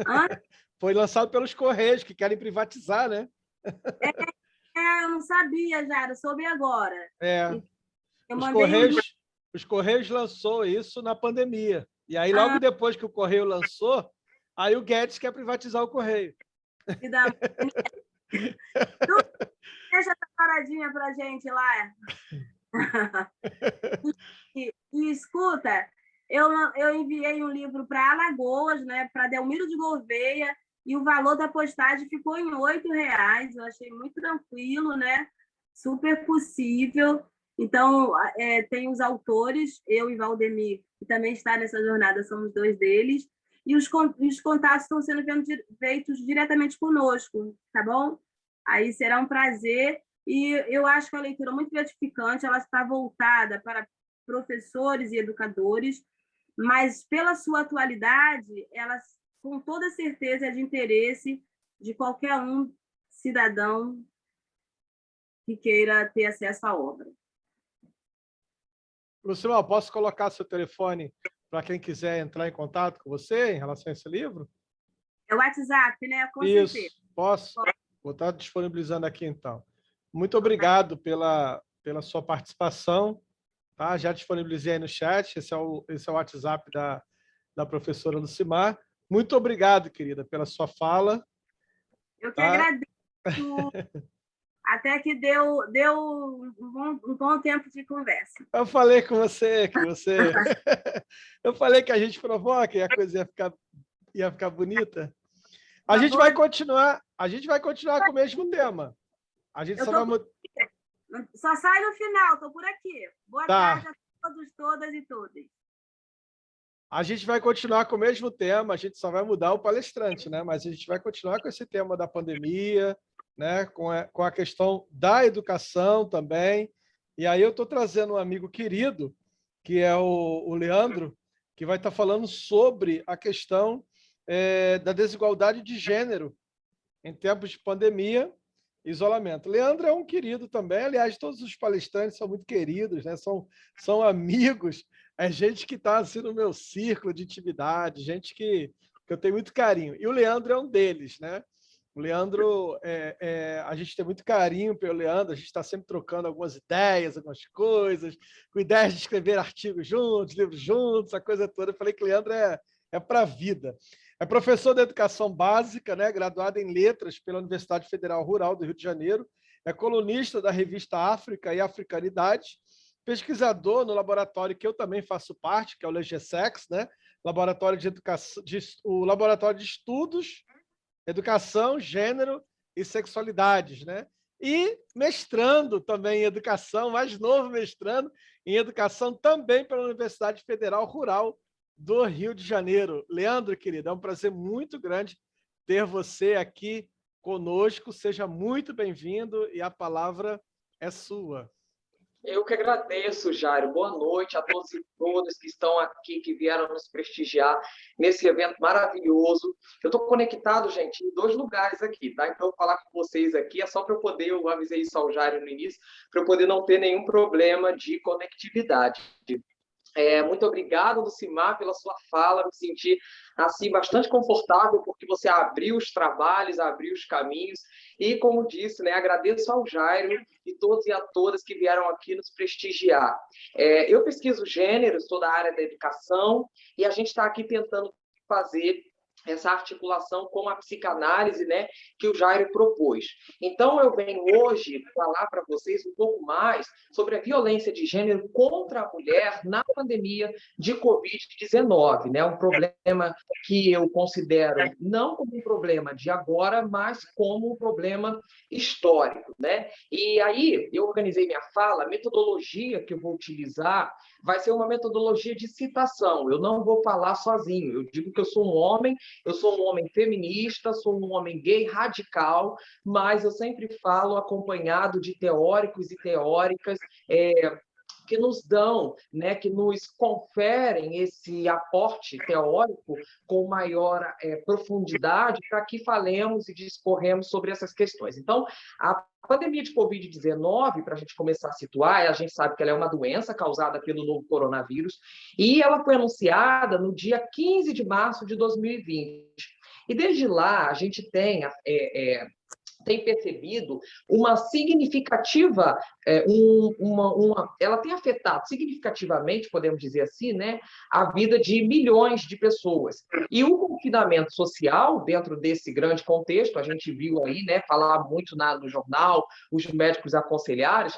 Hã? Foi lançado pelos Correios, que querem privatizar, né? Eu não sabia, Jara, soube agora. Eu Os Correios lançou isso na pandemia. E aí, logo depois que o Correio lançou, aí o Guedes quer privatizar o Correio. Deixa essa paradinha para a gente lá. E escuta, eu enviei um livro para Alagoas, né, para Delmiro de Gouveia, e o valor da postagem ficou em R$8. Eu achei muito tranquilo, né? Super possível. Então, tem os autores, eu e Valdemir, que também está nessa jornada, somos 2 deles, e os contatos estão sendo feitos diretamente conosco, tá bom? Aí será um prazer, e eu acho que a leitura é muito gratificante, ela está voltada para professores e educadores, mas pela sua atualidade, ela com toda certeza é de interesse de qualquer cidadão que queira ter acesso à obra. Lucimar, posso colocar seu telefone para quem quiser entrar em contato com você em relação a esse livro? É o WhatsApp, né? Com Isso, certeza. posso? Vou estar disponibilizando aqui, então. Muito obrigado pela sua participação. Tá? Já disponibilizei aí no chat, esse é o WhatsApp da professora Lucimar. Muito obrigado, querida, pela sua fala. Eu que agradeço. Até que deu um bom tempo de conversa. Eu falei com você eu falei que a gente provoca e a coisa ia ficar bonita. A gente vai continuar com o mesmo tema. A gente só sai no final, estou por aqui. Boa tarde a todos, todas e todas. A gente vai continuar com o mesmo tema, a gente só vai mudar o palestrante, né? Mas a gente vai continuar com esse tema da pandemia, né? Com a questão da educação também. E aí eu estou trazendo um amigo querido, que é o Leandro, que vai estar falando sobre a questão da desigualdade de gênero em tempos de pandemia e isolamento. Leandro é um querido também, aliás, todos os palestrantes são muito queridos, né? São amigos, é gente que está assim, no meu círculo de intimidade, gente que eu tenho muito carinho. E o Leandro é um deles, né? O Leandro, a gente tem muito carinho pelo Leandro, a gente está sempre trocando algumas ideias, algumas coisas, com ideias de escrever artigos juntos, livros juntos, a coisa toda. Eu falei que o Leandro é para a vida. É professor da educação básica, né, graduado em letras pela Universidade Federal Rural do Rio de Janeiro, é colunista da revista África e Africanidade, pesquisador no laboratório que eu também faço parte, que é o LeGESEX, né, laboratório de educação, o laboratório de estudos educação, gênero e sexualidades, né? E mestrando também em educação, mais novo mestrando em educação também pela Universidade Federal Rural do Rio de Janeiro. Leandro, querido, é um prazer muito grande ter você aqui conosco. Seja muito bem-vindo e a palavra é sua. Eu que agradeço, Jairo. Boa noite a todos e todas que estão aqui, que vieram nos prestigiar nesse evento maravilhoso. Eu estou conectado, gente, em 2 lugares aqui, tá? Então, falar com vocês aqui é só para eu poder, eu avisei isso ao Jairo no início, para eu poder não ter nenhum problema de conectividade. Muito obrigado, Lucimar, pela sua fala. Me senti assim bastante confortável porque você abriu os trabalhos, abriu os caminhos e, como disse, né, agradeço ao Jairo e todos e a todas que vieram aqui nos prestigiar. Eu pesquiso gêneros, toda a área da educação, e a gente está aqui tentando fazer essa articulação com a psicanálise, né, que o Jairo propôs. Então, eu venho hoje falar para vocês um pouco mais sobre a violência de gênero contra a mulher na pandemia de Covid-19, né, um problema que eu considero não como um problema de agora, mas como um problema histórico, né? E aí, eu organizei minha fala, a metodologia que eu vou utilizar vai ser uma metodologia de citação. Eu não vou falar sozinho. Eu digo que eu sou um homem feminista, sou um homem gay radical, mas eu sempre falo acompanhado de teóricos e teóricas que nos dão, né, que nos conferem esse aporte teórico com maior profundidade para que falemos e discorremos sobre essas questões. Então, a pandemia de Covid-19, para a gente começar a situar, a gente sabe que ela é uma doença causada pelo novo coronavírus, e ela foi anunciada no dia 15 de março de 2020. E desde lá, a gente tem percebido uma significativa, ela tem afetado significativamente, podemos dizer assim, né, a vida de milhões de pessoas. E o confinamento social, dentro desse grande contexto, a gente viu aí, né, falar muito no jornal, os médicos aconselhar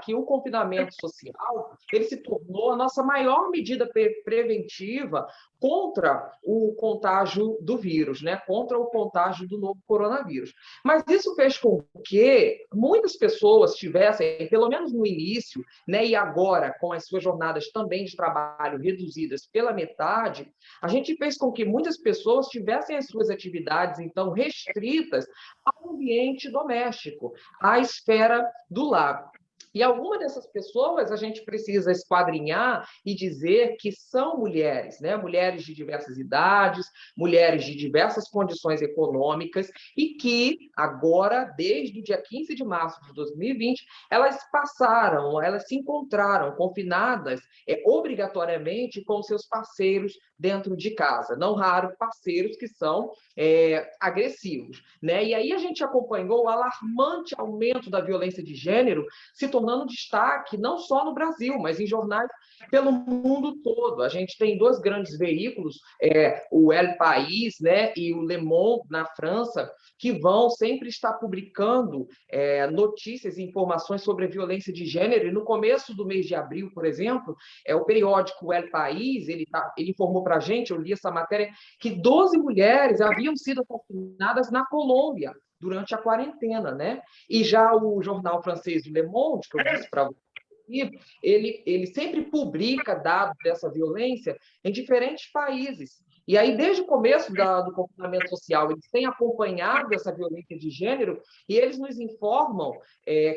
que o confinamento social ele se tornou a nossa maior medida preventiva contra o contágio do vírus, né? Contra o contágio do novo coronavírus. Mas isso fez com que muitas pessoas tivessem, pelo menos no início, né, e agora, com as suas jornadas também de trabalho reduzidas pela metade, a gente fez com que muitas pessoas tivessem as suas atividades, então, restritas ao ambiente doméstico, à esfera do lar. E alguma dessas pessoas a gente precisa esquadrinhar e dizer que são mulheres, né? Mulheres de diversas idades, mulheres de diversas condições econômicas e que agora, desde o dia 15 de março de 2020, elas se encontraram confinadas obrigatoriamente com seus parceiros dentro de casa, não raro parceiros que são agressivos, né? E aí a gente acompanhou o alarmante aumento da violência de gênero se tornando destaque não só no Brasil, mas em jornais pelo mundo todo. A gente tem 2 grandes veículos, o El País, né, e o Le Monde, na França, que vão sempre estar publicando notícias e informações sobre a violência de gênero. E no começo do mês de abril, por exemplo, o periódico El País, ele informou para a gente, eu li essa matéria, que 12 mulheres haviam sido assassinadas na Colômbia durante a quarentena, né? E já o jornal francês Le Monde, que eu disse para você, ele sempre publica dados dessa violência em diferentes países. E aí, desde o começo do confinamento social, eles têm acompanhado essa violência de gênero e eles nos informam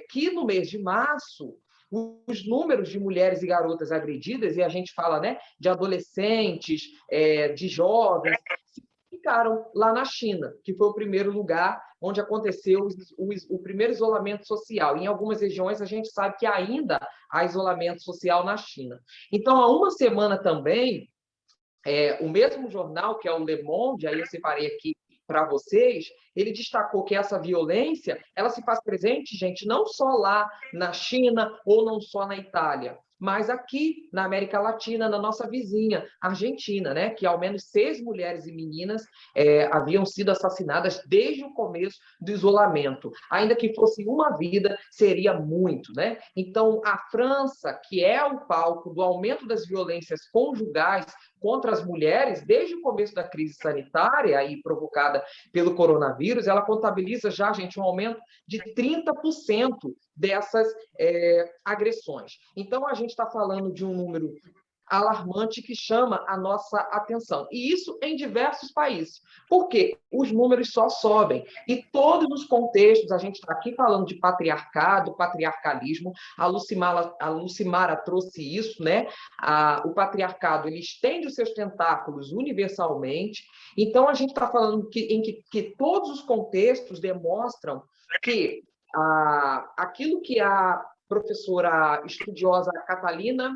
que no mês de março os números de mulheres e garotas agredidas, e a gente fala, né, de adolescentes, de jovens, ficaram lá na China, que foi o primeiro lugar onde aconteceu o primeiro isolamento social. Em algumas regiões, a gente sabe que ainda há isolamento social na China. Então, há uma semana também, o mesmo jornal, que é o Le Monde, aí eu separei aqui para vocês, ele destacou que essa violência, ela se faz presente, gente, não só lá na China ou não só na Itália, mas aqui na América Latina, na nossa vizinha, Argentina, né? Que ao menos 6 mulheres e meninas haviam sido assassinadas desde o começo do isolamento. Ainda que fosse uma vida, seria muito, né? Então, a França, que é o palco do aumento das violências conjugais contra as mulheres, desde o começo da crise sanitária aí provocada pelo coronavírus, ela contabiliza já, gente, um aumento de 30% dessas agressões. Então, a gente está falando de um número alarmante que chama a nossa atenção. E isso em diversos países. Porque os números só sobem. E todos os contextos, a gente está aqui falando de patriarcado, patriarcalismo, a Lucimara trouxe isso, né? O patriarcado, ele estende os seus tentáculos universalmente. Então, a gente está falando que todos os contextos demonstram que aquilo que a professora estudiosa Catalina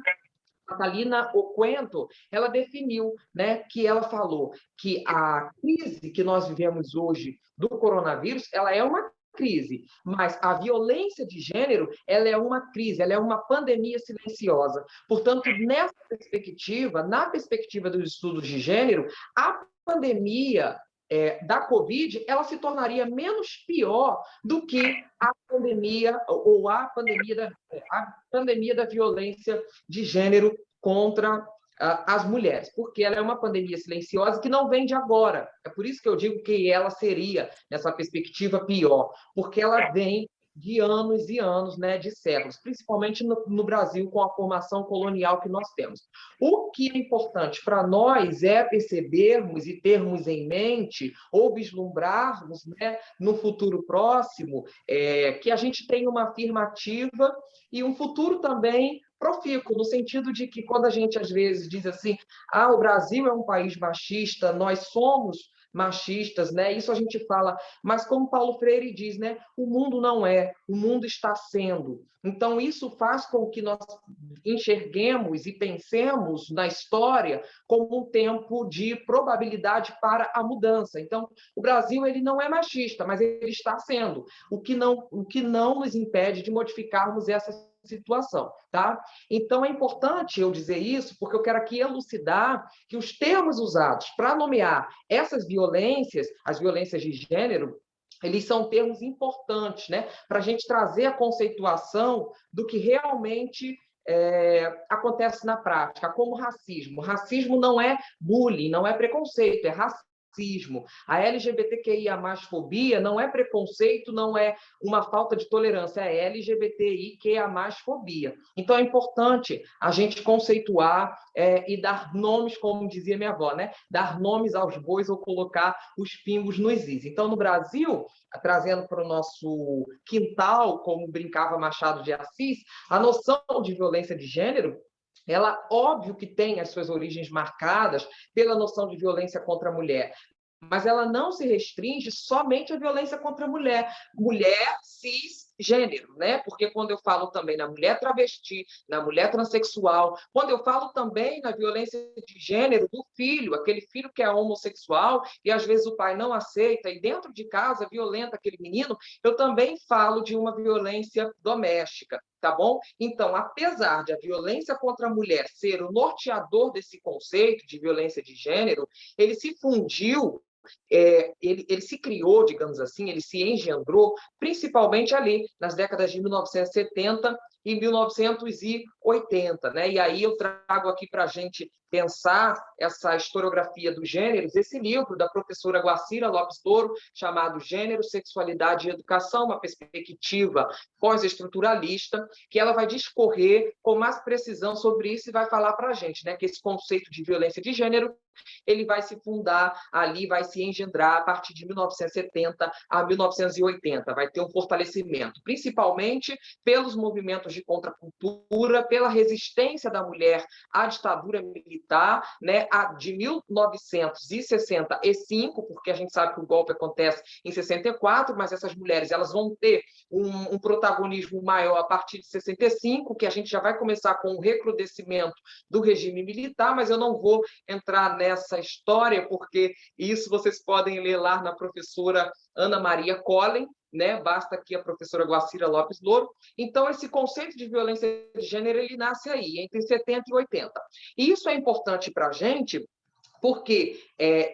Oquento, ela definiu, né, que ela falou que a crise que nós vivemos hoje do coronavírus, ela é uma crise, mas a violência de gênero, ela é uma crise, ela é uma pandemia silenciosa. Portanto, nessa perspectiva, na perspectiva dos estudos de gênero, a pandemia da Covid, ela se tornaria menos pior do que a pandemia da violência de gênero contra as mulheres, porque ela é uma pandemia silenciosa que não vem de agora. É por isso que eu digo que ela seria, nessa perspectiva, pior, porque ela vem de anos e anos, né, de séculos, principalmente no Brasil, com a formação colonial que nós temos. O que é importante para nós é percebermos e termos em mente, ou vislumbrarmos, né, no futuro próximo, que a gente tem uma afirmativa e um futuro também profícuo, no sentido de que quando a gente às vezes diz assim, o Brasil é um país machista, nós somos machistas, né? Isso a gente fala, mas como Paulo Freire diz, né? O mundo não é, o mundo está sendo. Então, isso faz com que nós enxerguemos e pensemos na história como um tempo de probabilidade para a mudança. Então, o Brasil ele não é machista, mas ele está sendo, o que não nos impede de modificarmos essa situação, tá? Então, é importante eu dizer isso, porque eu quero aqui elucidar que os termos usados para nomear essas violências, as violências de gênero, eles são termos importantes, né? Para a gente trazer a conceituação do que realmente acontece na prática, como racismo. Racismo não é bullying, não é preconceito, é racismo. A LGBTQIA+fobia não é preconceito, não é uma falta de tolerância, é LGBTIQIA+fobia. Então, é importante a gente conceituar e dar nomes, como dizia minha avó, né? Dar nomes aos bois ou colocar os pingos nos is. Então, no Brasil, trazendo para o nosso quintal, como brincava Machado de Assis, a noção de violência de gênero, ela, óbvio que tem as suas origens marcadas pela noção de violência contra a mulher, mas ela não se restringe somente à violência contra a mulher. Mulher, cisgênero, né? Porque quando eu falo também na mulher travesti, na mulher transexual, quando eu falo também na violência de gênero do filho, aquele filho que é homossexual e às vezes o pai não aceita e dentro de casa violenta aquele menino, eu também falo de uma violência doméstica. Tá bom? Então, apesar de a violência contra a mulher ser o norteador desse conceito de violência de gênero, ele se fundiu, ele se criou, digamos assim, ele se engendrou, principalmente ali nas décadas de 1970 e 1980, né? E aí eu trago aqui para a gente pensar essa historiografia dos gêneros, esse livro da professora Guacira Lopes Toro, chamado Gênero, Sexualidade e Educação, uma perspectiva pós-estruturalista, que ela vai discorrer com mais precisão sobre isso e vai falar para a gente, né, que esse conceito de violência de gênero ele vai se fundar ali, vai se engendrar a partir de 1970 a 1980, vai ter um fortalecimento, principalmente pelos movimentos movimentos de contracultura, pela resistência da mulher à ditadura militar, né, de 1965, porque a gente sabe que o golpe acontece em 64, mas essas mulheres elas vão ter um protagonismo maior a partir de 65, que a gente já vai começar com o recrudescimento do regime militar, mas eu não vou entrar nessa história, porque isso vocês podem ler lá na professora Ana Maria Collen, né? Basta aqui a professora Guacira Lopes Louro. Então, esse conceito de violência de gênero, ele nasce aí, entre 70 e 80. E isso é importante para a gente, porque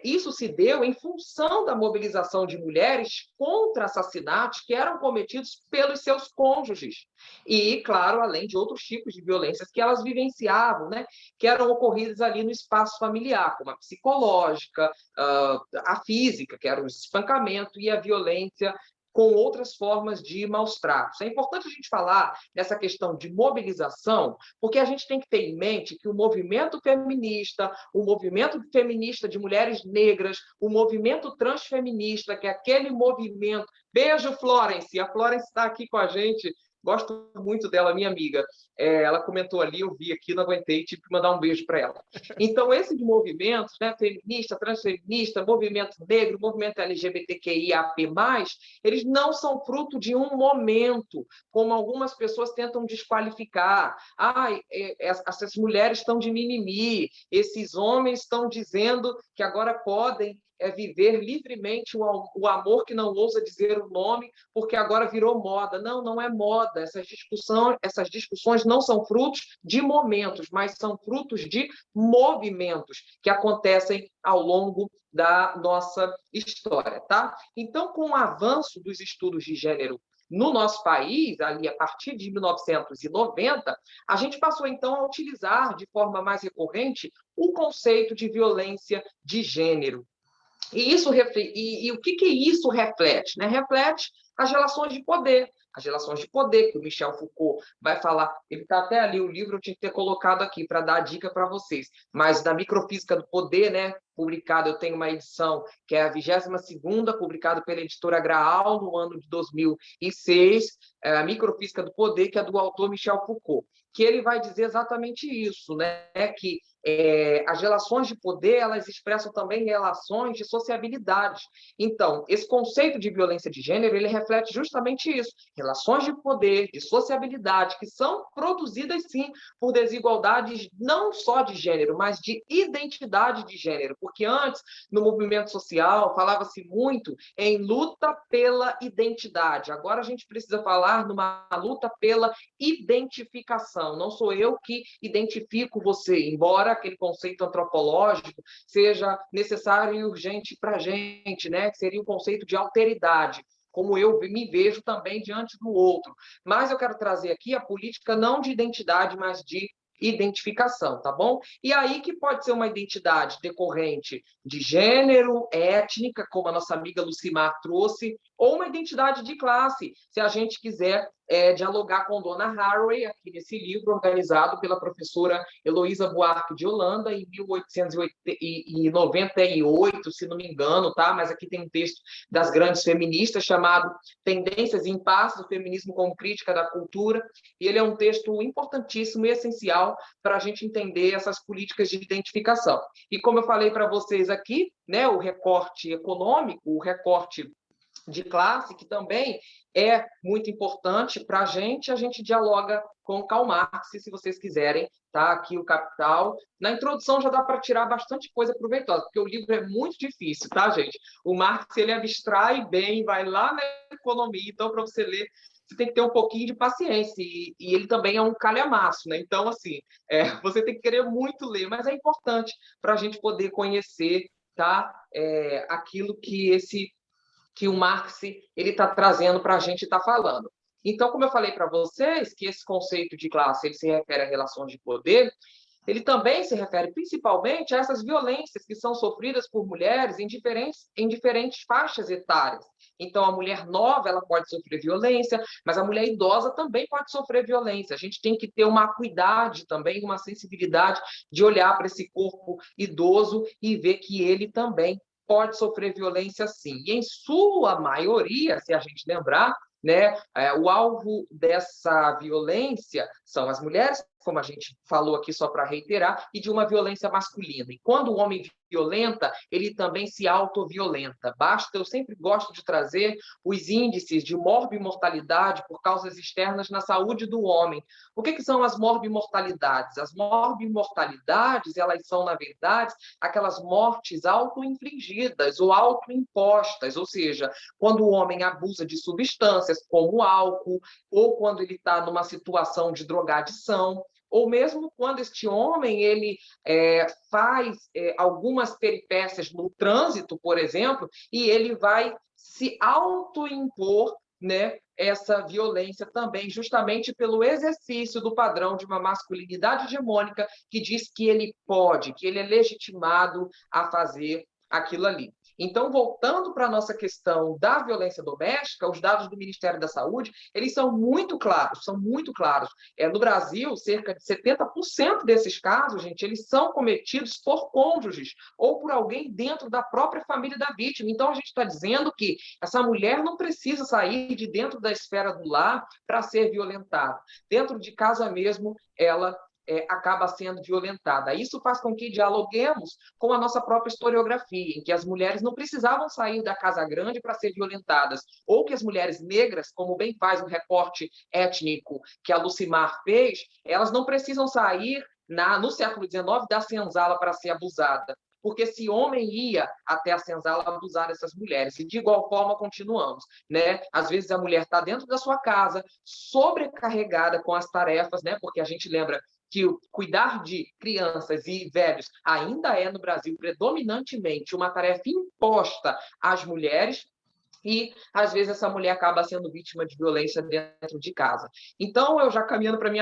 isso se deu em função da mobilização de mulheres contra assassinatos que eram cometidos pelos seus cônjuges. E, claro, além de outros tipos de violências que elas vivenciavam, né, que eram ocorridas ali no espaço familiar, como a psicológica, a física, que era o espancamento, e a violência com outras formas de maus tratos. É importante a gente falar dessa questão de mobilização, porque a gente tem que ter em mente que o movimento feminista de mulheres negras, o movimento transfeminista, que é aquele movimento... Beijo, Florence! A Florence está aqui com a gente. Gosto muito dela, minha amiga. Ela comentou ali, eu vi aqui, não aguentei, tive que mandar um beijo para ela. Então, esses movimentos, né, feminista, transfeminista, movimento negro, movimento LGBTQIAP+, eles não são fruto de um momento, como algumas pessoas tentam desqualificar. Essas mulheres estão de mimimi, esses homens estão dizendo que agora podem viver livremente o amor que não ousa dizer o nome, porque agora virou moda. Não, não é moda. Essas discussões não são frutos de momentos, mas são frutos de movimentos que acontecem ao longo da nossa história, tá? Então, com o avanço dos estudos de gênero no nosso país, ali a partir de 1990, a gente passou, então, a utilizar de forma mais recorrente o conceito de violência de gênero. E o que isso reflete? Né? Reflete as relações de poder. As relações de poder, que o Michel Foucault vai falar, ele está até ali, o livro eu tinha que ter colocado aqui para dar a dica para vocês, mas da Microfísica do Poder, né, publicado, eu tenho uma edição que é a 22ª, publicada pela editora Graal no ano de 2006, a Microfísica do Poder, que é do autor Michel Foucault, que ele vai dizer exatamente isso, né, que as relações de poder, elas expressam também relações de sociabilidade. Então, esse conceito de violência de gênero, ele reflete justamente isso, relações de poder, de sociabilidade, que são produzidas, sim, por desigualdades não só de gênero, mas de identidade de gênero, porque antes, no movimento social, falava-se muito em luta pela identidade. Agora a gente precisa falar numa luta pela identificação. Não sou eu que identifico você, embora aquele conceito antropológico seja necessário e urgente para a gente, né? Que seria o conceito de alteridade, como eu me vejo também diante do outro. Mas eu quero trazer aqui a política não de identidade, mas de identificação, tá bom? E aí que pode ser uma identidade decorrente de gênero, étnica, como a nossa amiga Lucimar trouxe, ou uma identidade de classe, se a gente quiser dialogar com Donna Haraway, aqui nesse livro organizado pela professora Heloísa Buarque de Holanda, em 1898, se não me engano, tá? Mas aqui tem um texto das grandes feministas chamado Tendências e Impasses do Feminismo como Crítica da Cultura, e ele é um texto importantíssimo e essencial para a gente entender essas políticas de identificação. E como eu falei para vocês aqui, né, o recorte econômico, o recorte de classe, que também é muito importante para a gente dialoga com Karl Marx, se vocês quiserem, tá? Aqui o Capital. Na introdução já dá para tirar bastante coisa proveitosa, porque o livro é muito difícil, tá, gente? O Marx, ele abstrai bem, vai lá na economia, então, para você ler, você tem que ter um pouquinho de paciência, e ele também é um calhamaço, né? Então, assim, você tem que querer muito ler, mas é importante para a gente poder conhecer, tá? Aquilo que o Marx ele está trazendo para a gente estar falando. Então, como eu falei para vocês, que esse conceito de classe ele se refere a relações de poder, ele também se refere principalmente a essas violências que são sofridas por mulheres em diferentes faixas etárias. Então, a mulher nova ela pode sofrer violência, mas a mulher idosa também pode sofrer violência. A gente tem que ter uma acuidade também, uma sensibilidade de olhar para esse corpo idoso e ver que ele também pode sofrer violência, sim. E, em sua maioria, se a gente lembrar, né? O alvo dessa violência são as mulheres, como a gente falou aqui só para reiterar, e de uma violência masculina. E quando o homem violenta, ele também se autoviolenta. Eu sempre gosto de trazer os índices de morbimortalidade por causas externas na saúde do homem. O que são as morbimortalidades? As morbimortalidades, elas são, na verdade, aquelas mortes autoinfligidas ou autoimpostas, ou seja, quando o homem abusa de substâncias como álcool, ou quando ele está numa situação de drogadição, ou mesmo quando este homem ele faz algumas peripécias no trânsito, por exemplo, e ele vai se autoimpor, né, essa violência também, justamente pelo exercício do padrão de uma masculinidade hegemônica que diz que ele pode, que ele é legitimado a fazer aquilo ali. Então, voltando para a nossa questão da violência doméstica, os dados do Ministério da Saúde, eles são muito claros, são muito claros. No Brasil, cerca de 70% desses casos, gente, eles são cometidos por cônjuges ou por alguém dentro da própria família da vítima. Então, a gente está dizendo que essa mulher não precisa sair de dentro da esfera do lar para ser violentada. Dentro de casa mesmo, ela acaba sendo violentada. Isso faz com que dialoguemos com a nossa própria historiografia, em que as mulheres não precisavam sair da casa grande para ser violentadas, ou que as mulheres negras, como bem faz o recorte étnico que a Lucimar fez, elas não precisam sair no século XIX da senzala para ser abusada, porque esse homem ia até a senzala abusar dessas mulheres. E, de igual forma, continuamos, né? Às vezes, a mulher está dentro da sua casa, sobrecarregada com as tarefas, né? Porque a gente lembra que cuidar de crianças e velhos ainda é, no Brasil, predominantemente uma tarefa imposta às mulheres, e, às vezes, essa mulher acaba sendo vítima de violência dentro de casa. Então, eu já caminhando para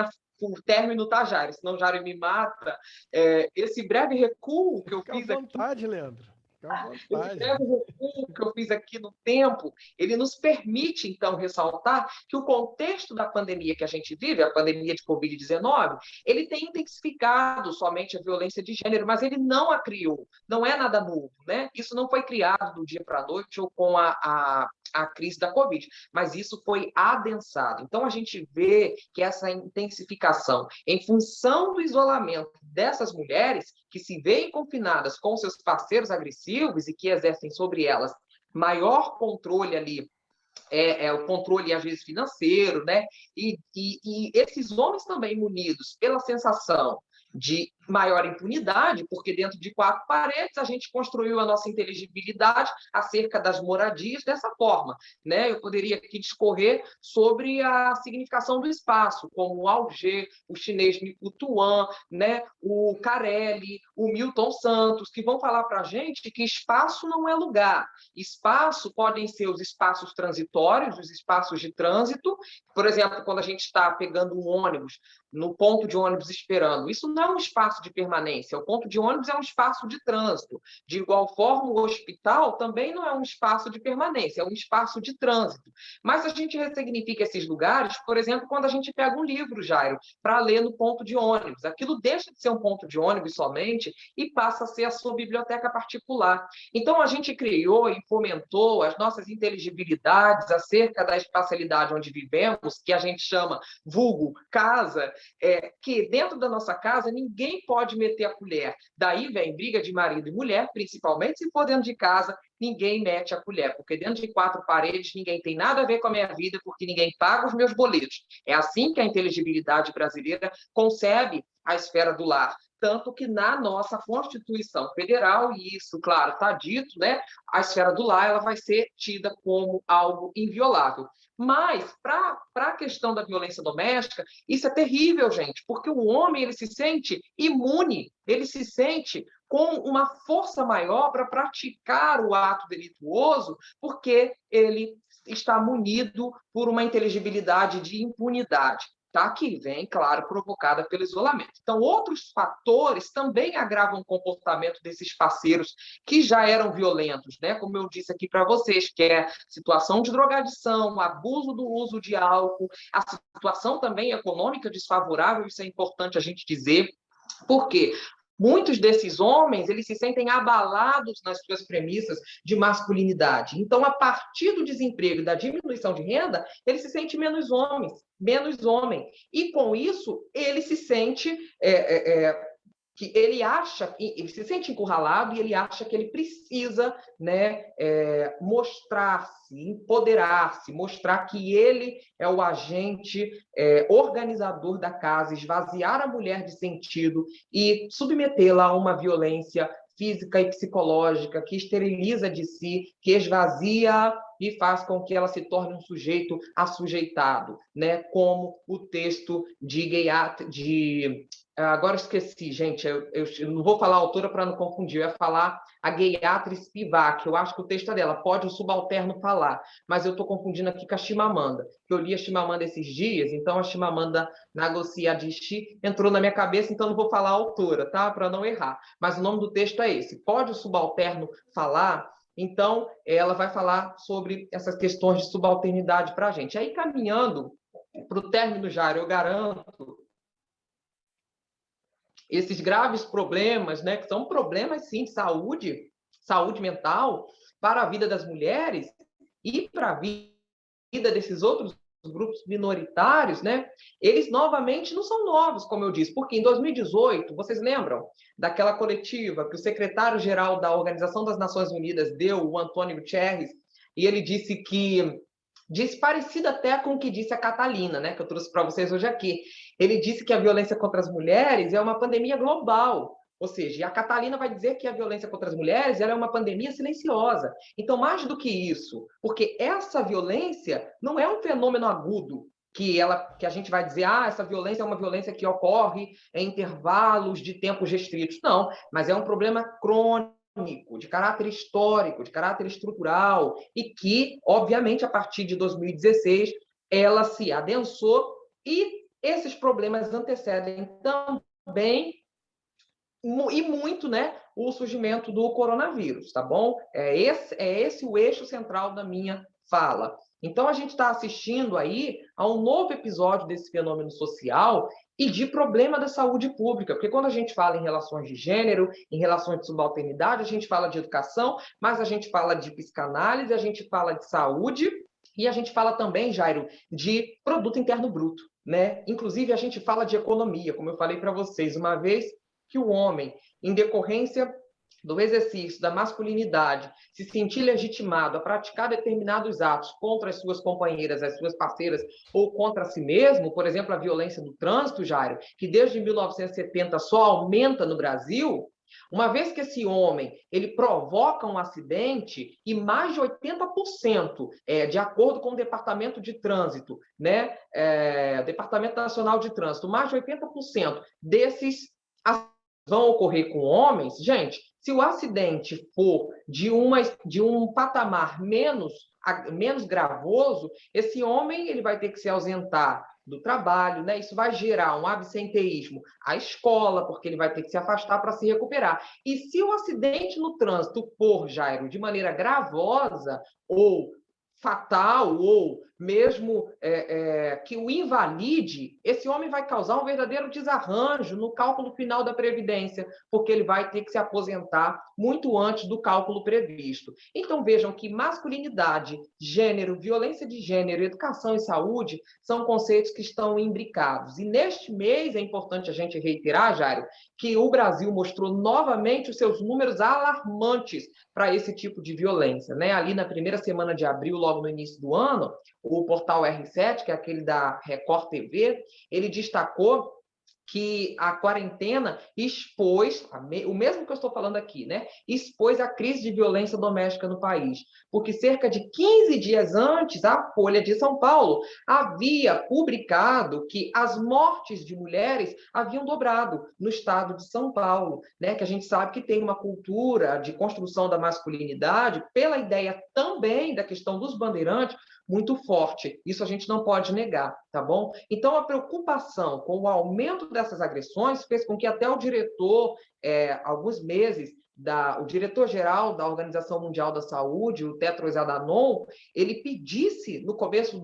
o término, tá, Jairo? Senão o Jairo me mata. Esse breve recuo que eu fiz aqui... Fica à vontade, Leandro. Esse breve recuo que eu fiz aqui no tempo, ele nos permite, então, ressaltar que o contexto da pandemia que a gente vive, a pandemia de Covid-19, ele tem intensificado somente a violência de gênero, mas ele não a criou, não é nada novo, né? Isso não foi criado do dia para a noite ou com a crise da Covid, mas isso foi adensado. Então, a gente vê que essa intensificação, em função do isolamento dessas mulheres que se veem confinadas com seus parceiros agressivos e que exercem sobre elas maior controle ali, o controle, às vezes, financeiro, né? E esses homens também munidos pela sensação de maior impunidade, porque dentro de 4 paredes a gente construiu a nossa inteligibilidade acerca das moradias dessa forma, né? Eu poderia aqui discorrer sobre a significação do espaço, como o Alger, o chinês Miku Tuan, né? O Carelli, o Milton Santos, que vão falar para a gente que espaço não é lugar. Espaço podem ser os espaços transitórios, os espaços de trânsito. Por exemplo, quando a gente está pegando um ônibus, no ponto de ônibus esperando, isso não é um espaço de permanência, o ponto de ônibus é um espaço de trânsito. De igual forma, o hospital também não é um espaço de permanência, é um espaço de trânsito. Mas a gente ressignifica esses lugares, por exemplo, quando a gente pega um livro, Jairo, para ler no ponto de ônibus. Aquilo deixa de ser um ponto de ônibus somente e passa a ser a sua biblioteca particular. Então, a gente criou e fomentou as nossas inteligibilidades acerca da espacialidade onde vivemos, que a gente chama vulgo casa, que dentro da nossa casa ninguém pode meter a colher. Daí vem briga de marido e mulher, principalmente se for dentro de casa, ninguém mete a colher, porque dentro de 4 paredes ninguém tem nada a ver com a minha vida, porque ninguém paga os meus boletos. É assim que a inteligibilidade brasileira concebe a esfera do lar. Tanto que na nossa Constituição Federal, e isso, claro, está dito, né, a esfera do lar ela vai ser tida como algo inviolável. Mas, para a questão da violência doméstica, isso é terrível, gente, porque o homem ele se sente imune, ele se sente com uma força maior para praticar o ato delituoso, porque ele está munido por uma inteligibilidade de impunidade. Tá? Que vem, claro, provocada pelo isolamento. Então, outros fatores também agravam o comportamento desses parceiros que já eram violentos, né? Como eu disse aqui para vocês, que é situação de drogadição, abuso do uso de álcool, a situação também econômica desfavorável, isso é importante a gente dizer. Por quê? muitos desses homens, eles se sentem abalados nas suas premissas de masculinidade. Então, a partir do desemprego e da diminuição de renda, ele se sente menos homem. E, com isso, ele se sente... que ele acha, ele se sente encurralado e ele acha que ele precisa, né, mostrar-se, empoderar-se, mostrar que ele é o agente organizador da casa, esvaziar a mulher de sentido e submetê-la a uma violência física e psicológica que esteriliza de si, que esvazia e faz com que ela se torne um sujeito assujeitado, né? Como o texto de agora esqueci, gente, eu não vou falar a autora para não confundir, eu ia falar a Gayatri Spivak, eu acho que o texto é dela, pode o subalterno falar, mas eu estou confundindo aqui com a Chimamanda, que eu li a Chimamanda esses dias, então a Chimamanda Ngozi Adichie entrou na minha cabeça, então não vou falar a autora, tá? Para não errar, mas o nome do texto é esse, pode o subalterno falar? Então, ela vai falar sobre essas questões de subalternidade para a gente. Aí, caminhando para o término, Jairo, eu garanto esses graves problemas, né, que são problemas, sim, de saúde mental, para a vida das mulheres e para a vida desses outros grupos minoritários, né, eles novamente não são novos, como eu disse, porque em 2018, vocês lembram daquela coletiva que o secretário-geral da Organização das Nações Unidas deu, o Antônio Guterres, e ele disse parecido até com o que disse a Catalina, né, que eu trouxe para vocês hoje aqui. Ele disse que a violência contra as mulheres é uma pandemia global, ou seja, a Catalina vai dizer que a violência contra as mulheres ela é uma pandemia silenciosa. Então, mais do que isso, porque essa violência não é um fenômeno agudo, que a gente vai dizer, essa violência é uma violência que ocorre em intervalos de tempos restritos. Não, mas é um problema crônico, de caráter histórico, de caráter estrutural, e que, obviamente, a partir de 2016, ela se adensou, e esses problemas antecedem também, e muito, né, o surgimento do coronavírus, tá bom? É esse o eixo central da minha fala. Então, a gente está assistindo aí a um novo episódio desse fenômeno social e de problema da saúde pública, porque quando a gente fala em relações de gênero, em relações de subalternidade, a gente fala de educação, mas a gente fala de psicanálise, a gente fala de saúde e a gente fala também, Jairo, de produto interno bruto, né? Inclusive, a gente fala de economia, como eu falei para vocês, uma vez que o homem, em decorrência do exercício da masculinidade, se sentir legitimado a praticar determinados atos contra as suas companheiras, as suas parceiras, ou contra si mesmo, por exemplo, a violência no trânsito, Jairo, que desde 1970 só aumenta no Brasil, uma vez que esse homem ele provoca um acidente, e mais de 80%, de acordo com o Departamento de Trânsito, né, Departamento Nacional de Trânsito, mais de 80% desses vão ocorrer com homens, gente, se o acidente for de um patamar menos gravoso, esse homem ele vai ter que se ausentar do trabalho, né? Isso vai gerar um absenteísmo à escola, porque ele vai ter que se afastar para se recuperar. E se o acidente no trânsito for, Jairo, de maneira gravosa ou fatal, ou mesmo que o invalide, esse homem vai causar um verdadeiro desarranjo no cálculo final da Previdência, porque ele vai ter que se aposentar muito antes do cálculo previsto. Então, vejam que masculinidade, gênero, violência de gênero, educação e saúde são conceitos que estão imbricados. E neste mês é importante a gente reiterar, Jairo, que o Brasil mostrou novamente os seus números alarmantes para esse tipo de violência, né? Ali na primeira semana de abril, logo no início do ano, o portal R7, que é aquele da Record TV, ele destacou que a quarentena expôs, o mesmo que eu estou falando aqui, né? Expôs a crise de violência doméstica no país, porque cerca de 15 dias antes, a Folha de São Paulo havia publicado que as mortes de mulheres haviam dobrado no estado de São Paulo, né? Que a gente sabe que tem uma cultura de construção da masculinidade pela ideia também da questão dos bandeirantes, muito forte. Isso a gente não pode negar, tá bom? Então, a preocupação com o aumento dessas agressões fez com que até o diretor, alguns meses, o diretor-geral da Organização Mundial da Saúde, o Tedros Adhanom, ele pedisse, no começo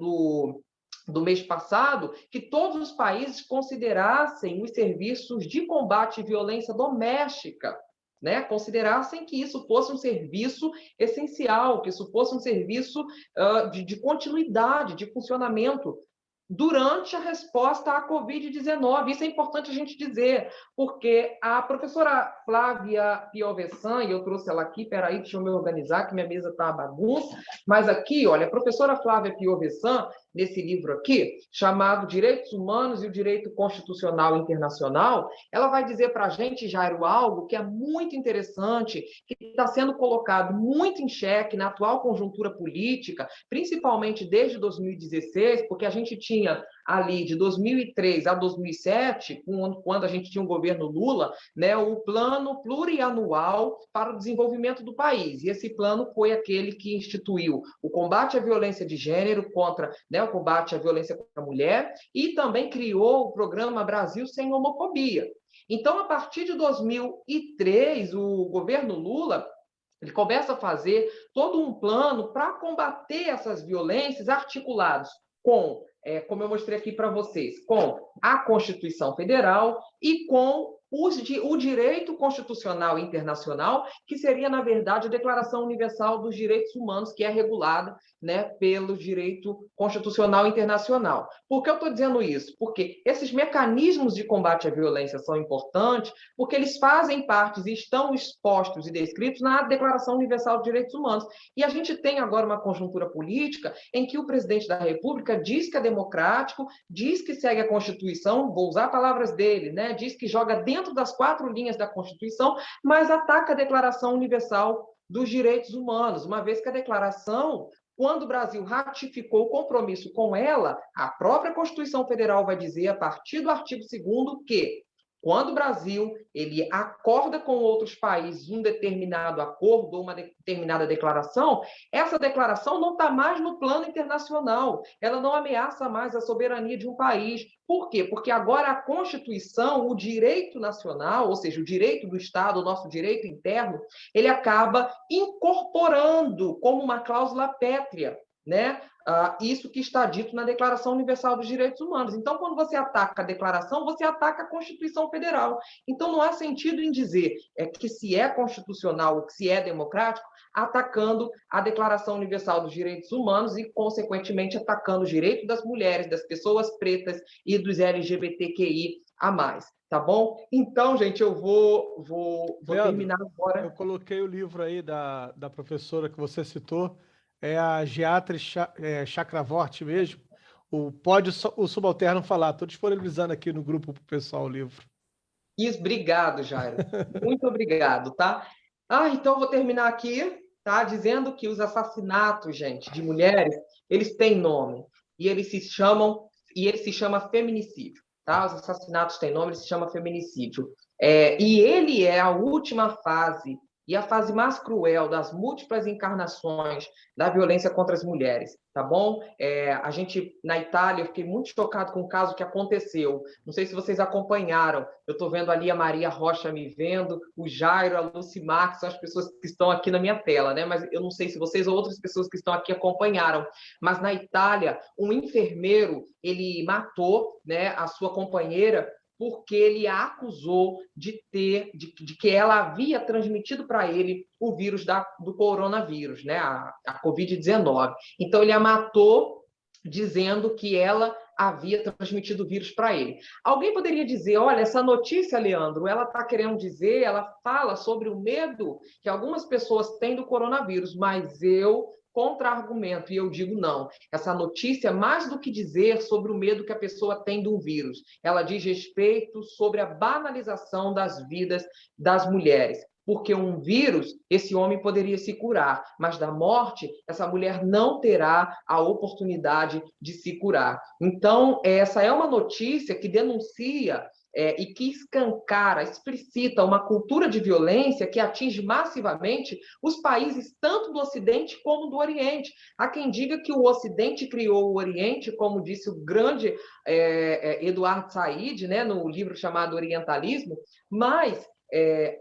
do mês passado, que todos os países considerassem os serviços de combate à violência doméstica, né? Considerassem que isso fosse um serviço essencial, que isso fosse um serviço de continuidade, de funcionamento durante a resposta à Covid-19. Isso é importante a gente dizer, porque a professora Flávia Piovesan, e eu trouxe ela aqui, peraí, deixa eu me organizar, que minha mesa está uma bagunça, mas aqui, olha, a professora Flávia Piovesan, nesse livro aqui, chamado Direitos Humanos e o Direito Constitucional Internacional, ela vai dizer para a gente, Jairo, algo que é muito interessante, que está sendo colocado muito em xeque na atual conjuntura política, principalmente desde 2016, porque a gente tinha ali de 2003 a 2007, quando a gente tinha um governo Lula, né, o plano plurianual para o desenvolvimento do país. E esse plano foi aquele que instituiu o combate à violência de gênero contra, né, o combate à violência contra a mulher, e também criou o programa Brasil Sem Homofobia. Então, a partir de 2003, o governo Lula ele começa a fazer todo um plano para combater essas violências articulados com, como eu mostrei aqui para vocês, com a Constituição Federal e com o direito constitucional internacional, que seria, na verdade, a Declaração Universal dos Direitos Humanos, que é regulada, né, pelo direito constitucional internacional. Por que eu estou dizendo isso? Porque esses mecanismos de combate à violência são importantes, porque eles fazem parte e estão expostos e descritos na Declaração Universal dos Direitos Humanos. E a gente tem agora uma conjuntura política em que o presidente da República diz que é democrático, diz que segue a Constituição, vou usar palavras dele, né? Diz que joga dentro das 4 linhas da Constituição, mas ataca a Declaração Universal dos Direitos Humanos, uma vez que a declaração, quando o Brasil ratificou o compromisso com ela, a própria Constituição Federal vai dizer, a partir do artigo 2º, que quando o Brasil ele acorda com outros países um determinado acordo ou uma determinada declaração, essa declaração não está mais no plano internacional, ela não ameaça mais a soberania de um país. Por quê? Porque agora a Constituição, o direito nacional, ou seja, o direito do Estado, o nosso direito interno, ele acaba incorporando como uma cláusula pétrea, né? Isso que está dito na Declaração Universal dos Direitos Humanos. Então, quando você ataca a declaração, você ataca a Constituição Federal. Então, não há sentido em dizer que se é constitucional ou que se é democrático, atacando a Declaração Universal dos Direitos Humanos e, consequentemente, atacando os direitos das mulheres, das pessoas pretas e dos LGBTQI a mais. Tá bom? Então, gente, eu vou Leandro, terminar agora. Eu coloquei o livro aí da professora que você citou, é a Gayatri Chakravorty mesmo, Pode o Subalterno Falar. Estou disponibilizando aqui no grupo para o pessoal o livro. Isso, obrigado, Jairo. Muito obrigado, tá? Então eu vou terminar aqui, tá? Dizendo que os assassinatos, gente, de mulheres, eles têm nome. E ele se chama feminicídio, tá? Os assassinatos têm nome, ele se chama feminicídio. E ele é a última fase e a fase mais cruel das múltiplas encarnações da violência contra as mulheres, tá bom? A gente, na Itália, eu fiquei muito chocado com o caso que aconteceu. Não sei se vocês acompanharam. Eu estou vendo ali a Maria Rocha me vendo, o Jairo, a Lucimar, que são as pessoas que estão aqui na minha tela, né? Mas eu não sei se vocês ou outras pessoas que estão aqui acompanharam. Mas na Itália, um enfermeiro, ele matou, né, a sua companheira porque ele a acusou de que ela havia transmitido para ele o vírus do coronavírus, né? a Covid-19. Então, ele a matou dizendo que ela havia transmitido o vírus para ele. Alguém poderia dizer, olha, essa notícia, Leandro, ela está querendo dizer, ela fala sobre o medo que algumas pessoas têm do coronavírus, mas eu contra-argumento, e eu digo não. Essa notícia, mais do que dizer sobre o medo que a pessoa tem do vírus, ela diz respeito sobre a banalização das vidas das mulheres. Porque um vírus, esse homem poderia se curar, mas da morte, essa mulher não terá a oportunidade de se curar. Então, essa é uma notícia que denuncia e que escancara, explicita uma cultura de violência que atinge massivamente os países tanto do Ocidente como do Oriente. Há quem diga que o Ocidente criou o Oriente, como disse o grande Eduardo Said, né, no livro chamado Orientalismo, mas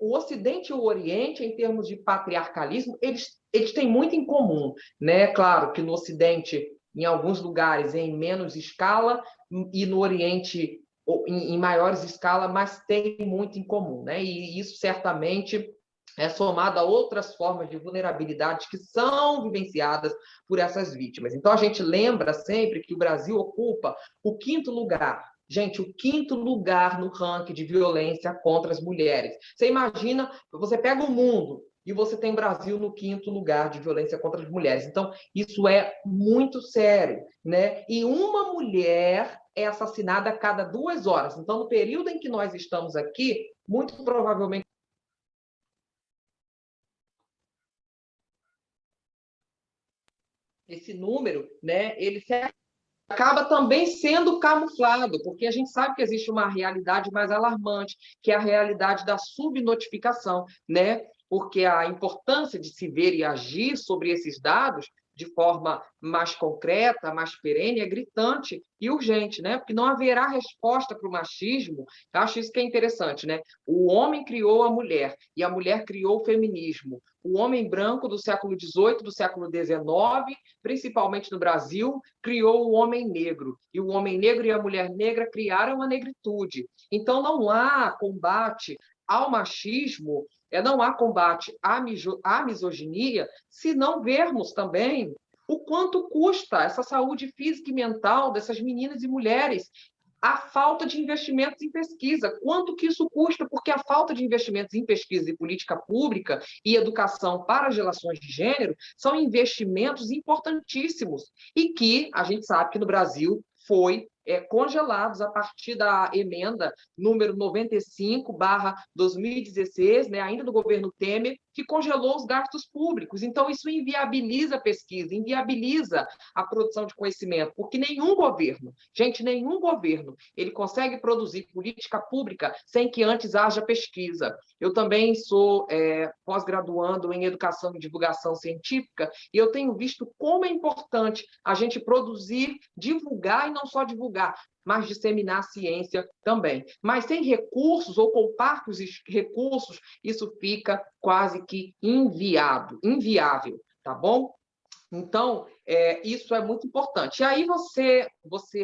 o Ocidente e o Oriente, em termos de patriarcalismo, eles têm muito em comum, né? Claro que no Ocidente, em alguns lugares em menos escala e no Oriente em maiores escala, mas tem muito em comum, né? E isso certamente é somado a outras formas de vulnerabilidade que são vivenciadas por essas vítimas. Então, a gente lembra sempre que o Brasil ocupa o 5º lugar. Gente, o 5º lugar no ranking de violência contra as mulheres. Você imagina, você pega o mundo e você tem o Brasil no 5º lugar de violência contra as mulheres. Então, isso é muito sério, né? E uma mulher é assassinada a cada 2 horas. Então, no período em que nós estamos aqui, muito provavelmente esse número, né, ele acaba também sendo camuflado, porque a gente sabe que existe uma realidade mais alarmante, que é a realidade da subnotificação, né? Porque a importância de se ver e agir sobre esses dados de forma mais concreta, mais perene, é gritante e urgente, né? Porque não haverá resposta para o machismo. Eu acho isso que é interessante, né? O homem criou a mulher e a mulher criou o feminismo. O homem branco do século XVIII, do século XIX, principalmente no Brasil, criou o homem negro. E o homem negro e a mulher negra criaram a negritude. Então, não há combate ao machismo, não há combate à misoginia, se não vermos também o quanto custa essa saúde física e mental dessas meninas e mulheres, a falta de investimentos em pesquisa. Quanto que isso custa? Porque a falta de investimentos em pesquisa e política pública e educação para as relações de gênero são investimentos importantíssimos e que a gente sabe que no Brasil foi congelados a partir da emenda número 95/2016, né, ainda do governo Temer, que congelou os gastos públicos. Então, isso inviabiliza a pesquisa, inviabiliza a produção de conhecimento, porque nenhum governo, gente, nenhum governo, ele consegue produzir política pública sem que antes haja pesquisa. Eu também sou pós-graduando em Educação e Divulgação Científica, e eu tenho visto como é importante a gente produzir, divulgar, e não só divulgar, mas disseminar a ciência também. Mas sem recursos ou com parcos recursos, isso fica quase que inviável, tá bom? Então, isso é muito importante. E aí você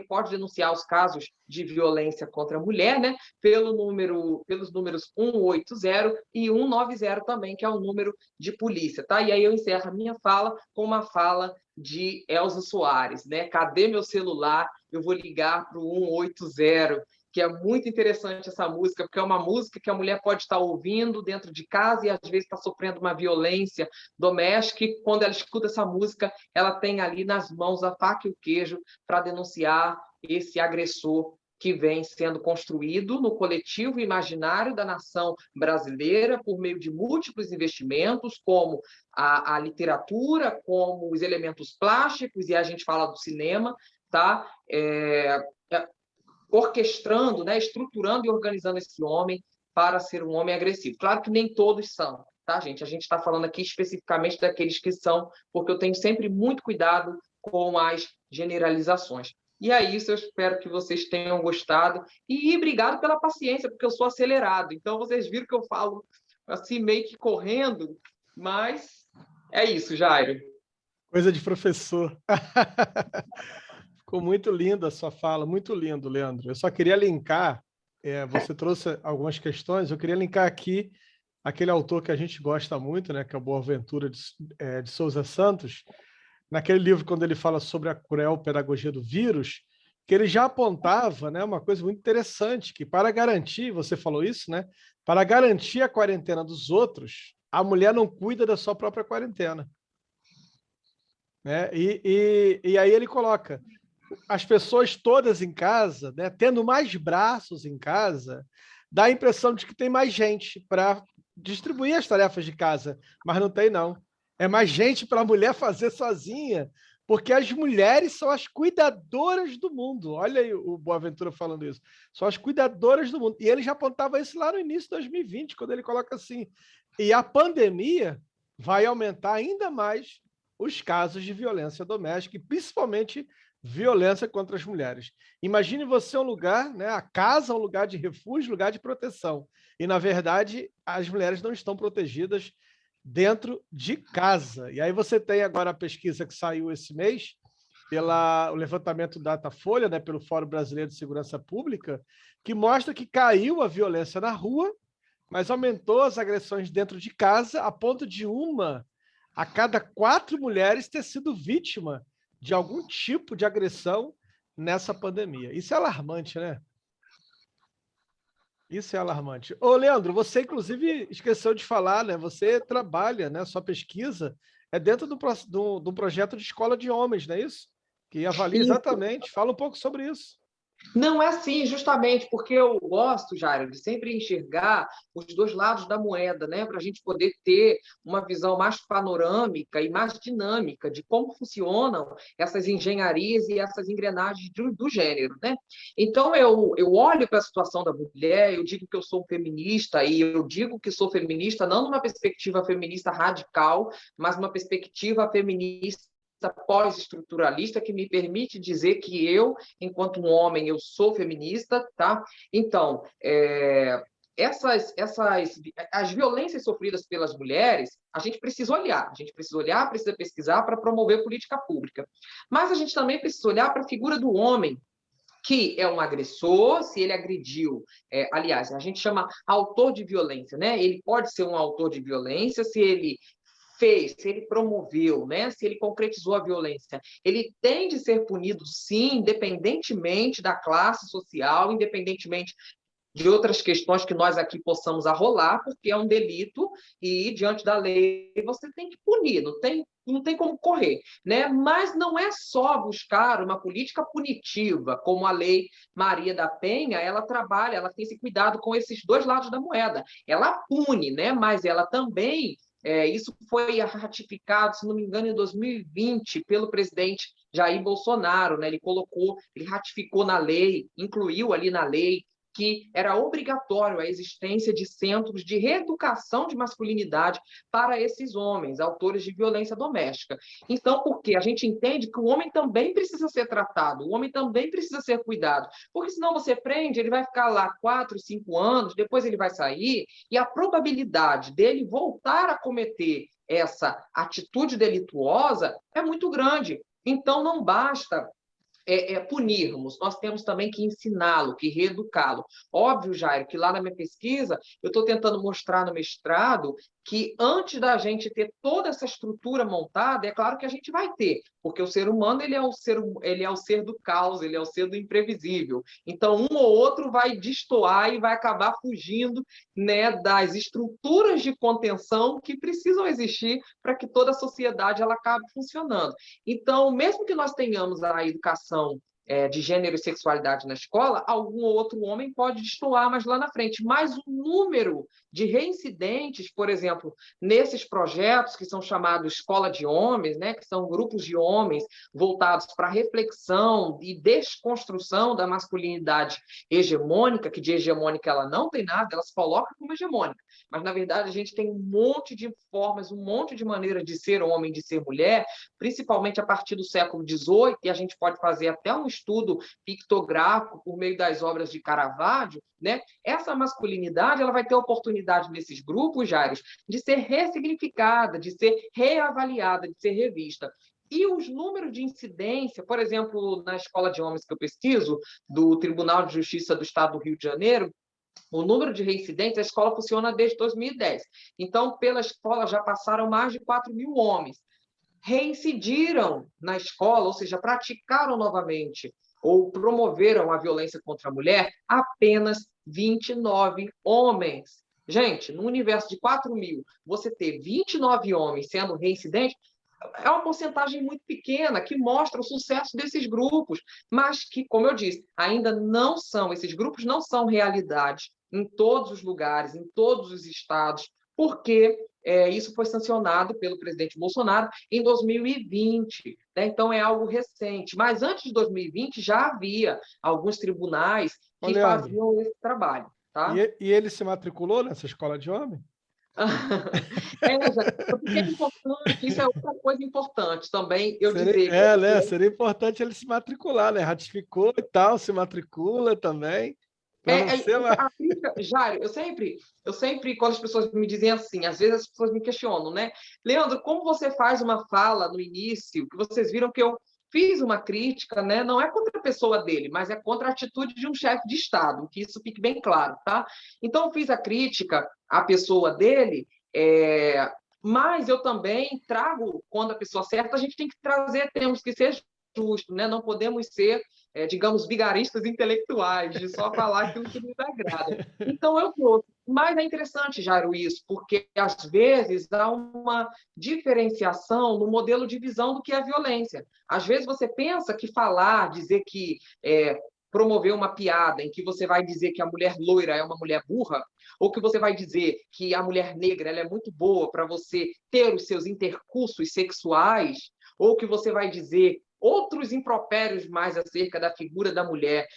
pode denunciar os casos de violência contra a mulher, né, pelos números 180 e 190 também, que é o número de polícia, tá? E aí eu encerro a minha fala com uma fala de Elza Soares, né? Cadê meu celular? Eu vou ligar para o 180, que é muito interessante essa música, porque é uma música que a mulher pode estar ouvindo dentro de casa e às vezes está sofrendo uma violência doméstica, e quando ela escuta essa música, ela tem ali nas mãos a faca e o queijo para denunciar esse agressor que vem sendo construído no coletivo imaginário da nação brasileira por meio de múltiplos investimentos, como a literatura, como os elementos plásticos, e a gente fala do cinema, tá? Orquestrando, né, estruturando e organizando esse homem para ser um homem agressivo. Claro que nem todos são, tá, gente? A gente está falando aqui especificamente daqueles que são, porque eu tenho sempre muito cuidado com as generalizações. E é isso, eu espero que vocês tenham gostado. E obrigado pela paciência, porque eu sou acelerado. Então, vocês viram que eu falo assim, meio que correndo, mas é isso, Jairo. Coisa de professor. Ficou muito linda a sua fala, muito lindo, Leandro. Eu só queria linkar, você trouxe algumas questões, eu queria linkar aqui aquele autor que a gente gosta muito, né, que é o Boaventura de Souza Santos, naquele livro, quando ele fala sobre a cruel pedagogia do vírus, que ele já apontava, né, uma coisa muito interessante, que para garantir, você falou isso, né, para garantir a quarentena dos outros, a mulher não cuida da sua própria quarentena. Né? E aí ele coloca as pessoas todas em casa, né, tendo mais braços em casa, dá a impressão de que tem mais gente para distribuir as tarefas de casa, mas não tem, não. É mais gente para a mulher fazer sozinha, porque as mulheres são as cuidadoras do mundo. Olha aí o Boaventura falando isso. São as cuidadoras do mundo. E ele já apontava isso lá no início de 2020, quando ele coloca assim, e a pandemia vai aumentar ainda mais os casos de violência doméstica, e principalmente violência contra as mulheres. Imagine você um lugar, né, a casa é um lugar de refúgio, lugar de proteção. E, na verdade, as mulheres não estão protegidas dentro de casa. E aí você tem agora a pesquisa que saiu esse mês, pelo levantamento Datafolha, né, pelo Fórum Brasileiro de Segurança Pública, que mostra que caiu a violência na rua, mas aumentou as agressões dentro de casa, a ponto de 1 a cada 4 mulheres ter sido vítima de algum tipo de agressão nessa pandemia. Isso é alarmante, né? Isso é alarmante. Ô, Leandro, você inclusive esqueceu de falar, né? Você trabalha, né? Sua pesquisa é dentro do projeto de escola de homens, não é isso? Que avalia exatamente. Fala um pouco sobre isso. Não é assim, justamente porque eu gosto, Jairo, de sempre enxergar os dois lados da moeda, né? Para a gente poder ter uma visão mais panorâmica e mais dinâmica de como funcionam essas engenharias e essas engrenagens do gênero, né? Então, eu olho para a situação da mulher, eu digo que eu sou feminista, e eu digo que sou feminista não numa perspectiva feminista radical, mas numa perspectiva feminista pós-estruturalista, que me permite dizer que eu, enquanto um homem, eu sou feminista, tá? Então, as violências sofridas pelas mulheres, a gente precisa olhar, precisa pesquisar para promover política pública. Mas a gente também precisa olhar para a figura do homem, que é um agressor, se ele agrediu, aliás, a gente chama autor de violência, né? Ele pode ser um autor de violência se ele fez, se ele promoveu, né? Se ele concretizou a violência. Ele tem de ser punido, sim, independentemente da classe social, independentemente de outras questões que nós aqui possamos arrolar, porque é um delito e, diante da lei, você tem que punir, não tem como correr, né? Mas não é só buscar uma política punitiva, como a Lei Maria da Penha, ela trabalha, ela tem esse cuidado com esses dois lados da moeda. Ela pune, né? Mas ela também isso foi ratificado, se não me engano, em 2020, pelo presidente Jair Bolsonaro, né? Ele ratificou na lei, incluiu ali na lei que era obrigatório a existência de centros de reeducação de masculinidade para esses homens, autores de violência doméstica. Então, porque a gente entende que o homem também precisa ser tratado, o homem também precisa ser cuidado, porque senão você prende, ele vai ficar lá 4, 5 anos, depois ele vai sair, e a probabilidade dele voltar a cometer essa atitude delituosa é muito grande. Então, não basta punirmos, nós temos também que ensiná-lo, que reeducá-lo. Óbvio, Jairo, que lá na minha pesquisa eu estou tentando mostrar no mestrado que antes da gente ter toda essa estrutura montada, é claro que a gente vai ter, porque o ser humano ele é o ser do caos, ele é o ser do imprevisível. Então, um ou outro vai destoar e vai acabar fugindo, né, das estruturas de contenção que precisam existir para que toda a sociedade ela acabe funcionando. Então, mesmo que nós tenhamos a educação de gênero e sexualidade na escola, algum outro homem pode destoar mais lá na frente. Mas o número de reincidentes, por exemplo, nesses projetos que são chamados Escola de Homens, né, que são grupos de homens voltados para reflexão e desconstrução da masculinidade hegemônica, que de hegemônica ela não tem nada, ela se coloca como hegemônica. Mas, na verdade, a gente tem um monte de formas, um monte de maneiras de ser homem, de ser mulher, principalmente a partir do século XVIII, e a gente pode fazer até um estudo pictográfico por meio das obras de Caravaggio, né? Essa masculinidade ela vai ter oportunidade nesses grupos, Jairo, de ser ressignificada, de ser reavaliada, de ser revista. E os números de incidência, por exemplo, na escola de homens que eu pesquiso, do Tribunal de Justiça do Estado do Rio de Janeiro, o número de reincidentes, a escola funciona desde 2010. Então, pela escola já passaram mais de 4.000 homens. Reincidiram na escola, ou seja, praticaram novamente ou promoveram a violência contra a mulher apenas 29 homens. Gente, no universo de 4.000, você ter 29 homens sendo reincidentes é uma porcentagem muito pequena, que mostra o sucesso desses grupos, mas que, como eu disse, ainda não são, esses grupos não são realidade em todos os lugares, em todos os estados, porque isso foi sancionado pelo presidente Bolsonaro em 2020, né? Então é algo recente. Mas antes de 2020 já havia alguns tribunais que faziam esse trabalho. Tá? E ele se matriculou nessa escola de homem? Porque é importante, isso é outra coisa importante também, seria importante ele se matricular, né? Ratificou e tal, se matricula também. Jário, eu sempre, quando as pessoas me dizem assim, às vezes as pessoas me questionam, né? Leandro, como você faz uma fala no início, que vocês viram que eu fiz uma crítica, né? Não é contra a pessoa dele, mas é contra a atitude de um chefe de Estado, que isso fique bem claro, tá? Então, eu fiz a crítica à pessoa dele, mas eu também trago, quando a pessoa certa, a gente tem que trazer, temos que ser justos, né? Não podemos ser, digamos, vigaristas intelectuais, de só falar aquilo que nos agrada. Então, eu trouxe. Mas é interessante, Jairo, isso, porque, às vezes, há uma diferenciação no modelo de visão do que é violência. Às vezes, você pensa que falar, dizer que promover uma piada em que você vai dizer que a mulher loira é uma mulher burra, ou que você vai dizer que a mulher negra ela é muito boa para você ter os seus intercursos sexuais, ou que você vai dizer outros impropérios mais acerca da figura da mulher,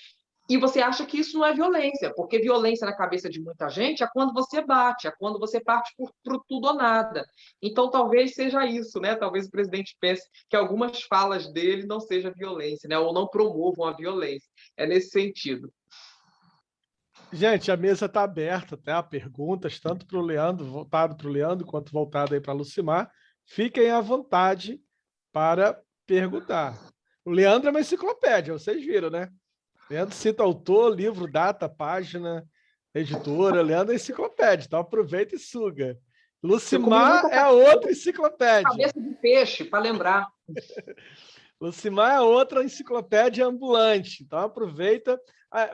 e você acha que isso não é violência, porque violência na cabeça de muita gente é quando você bate, é quando você parte por tudo ou nada. Então, talvez seja isso, né? Talvez o presidente pense que algumas falas dele não sejam violência, né? Ou não promovam a violência. É nesse sentido. Gente, a mesa está aberta, tá? Perguntas, tanto para o Leandro, voltado para o Leandro, quanto voltado aí para a Lucimar. Fiquem à vontade para perguntar. O Leandro é uma enciclopédia, vocês viram, né? Leandro cita autor, livro, data, página, editora. Leandro é enciclopédia, então aproveita e suga. Lucimar é outra enciclopédia. Cabeça de peixe, para lembrar. Lucimar é outra enciclopédia ambulante, então aproveita.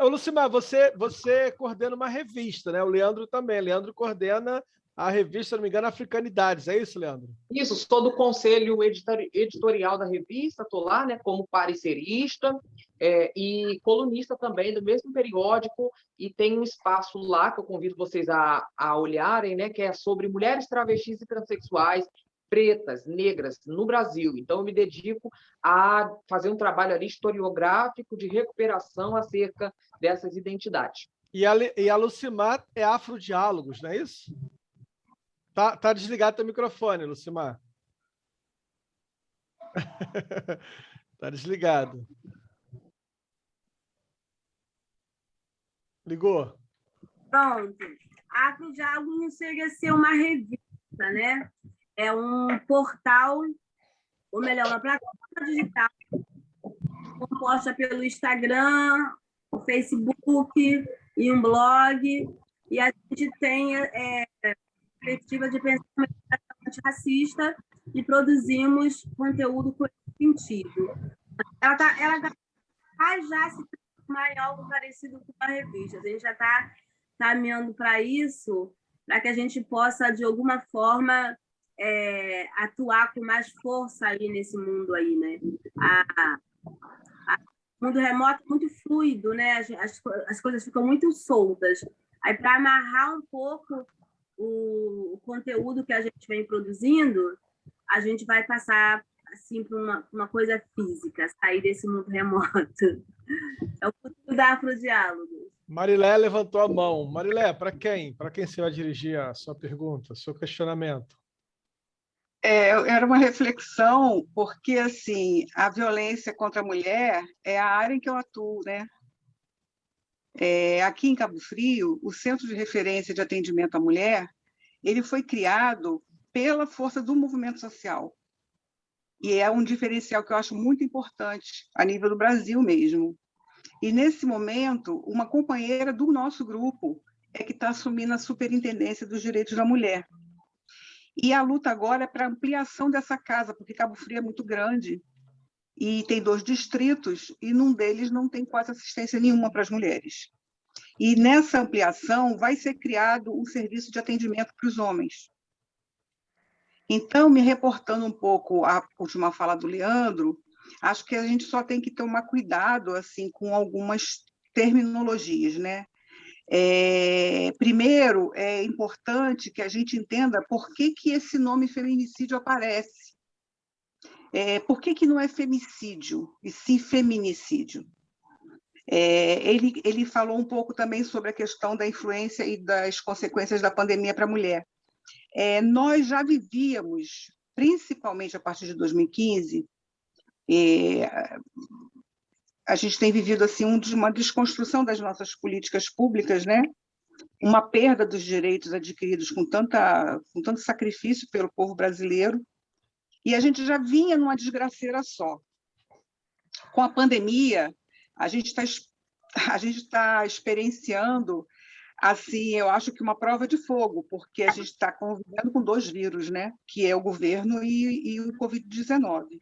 Ô, Lucimar, você coordena uma revista, né? O Leandro também. Leandro coordena a revista, se não me engano, Africanidades. É isso, Leandro? Isso, sou do conselho editorial da revista, estou lá, né, como parecerista e colunista também do mesmo periódico, e tem um espaço lá que eu convido vocês a olharem, né, que é sobre mulheres travestis e transexuais, pretas, negras, no Brasil. Então, eu me dedico a fazer um trabalho ali historiográfico de recuperação acerca dessas identidades. E a Lucimar é Afrodiálogos, não é isso? Tá desligado teu microfone, Lucimar. Tá desligado. Ligou? Pronto. A Afrodiálogos não chega a ser uma revista, né? É um portal, ou melhor, uma plataforma digital composta pelo Instagram, o Facebook e um blog. E a gente tem perspectiva de pensamento antirracista e produzimos conteúdo com esse sentido. Ela já se transformar em algo parecido com uma revista. A gente já está caminhando para isso, para que a gente possa, de alguma forma, atuar com mais força aí nesse mundo aí, né? O mundo remoto é muito fluido, né? As coisas ficam muito soltas. Aí, para amarrar um pouco o conteúdo que a gente vem produzindo, a gente vai passar assim para uma coisa física, sair desse mundo remoto. É o futuro da Afrodiálogos. Marilé levantou a mão. Marilé, para quem? Para quem você vai dirigir a sua pergunta, seu questionamento? Era uma reflexão, porque assim, a violência contra a mulher é a área em que eu atuo, né? Aqui em Cabo Frio, o Centro de Referência de Atendimento à Mulher, ele foi criado pela força do movimento social. E é um diferencial que eu acho muito importante, a nível do Brasil mesmo. E, nesse momento, uma companheira do nosso grupo é que está assumindo a superintendência dos direitos da mulher. E a luta agora é para ampliação dessa casa, porque Cabo Frio é muito grande e tem 2 distritos, e num deles não tem quase assistência nenhuma para as mulheres. E nessa ampliação vai ser criado um serviço de atendimento para os homens. Então, me reportando um pouco à última fala do Leandro, acho que a gente só tem que tomar cuidado assim, com algumas terminologias, né? Primeiro, é importante que a gente entenda por que esse nome feminicídio aparece. Por que não é femicídio, e sim feminicídio? Ele falou um pouco também sobre a questão da influência e das consequências da pandemia para a mulher. Nós já vivíamos, principalmente a partir de 2015, a gente tem vivido assim, uma desconstrução das nossas políticas públicas, né? Uma perda dos direitos adquiridos com tanto sacrifício pelo povo brasileiro, e a gente já vinha numa desgraceira só. com a pandemia, a gente está experienciando, assim, eu acho que uma prova de fogo, porque a gente está convivendo com 2 vírus, né? Que é o governo e o Covid-19.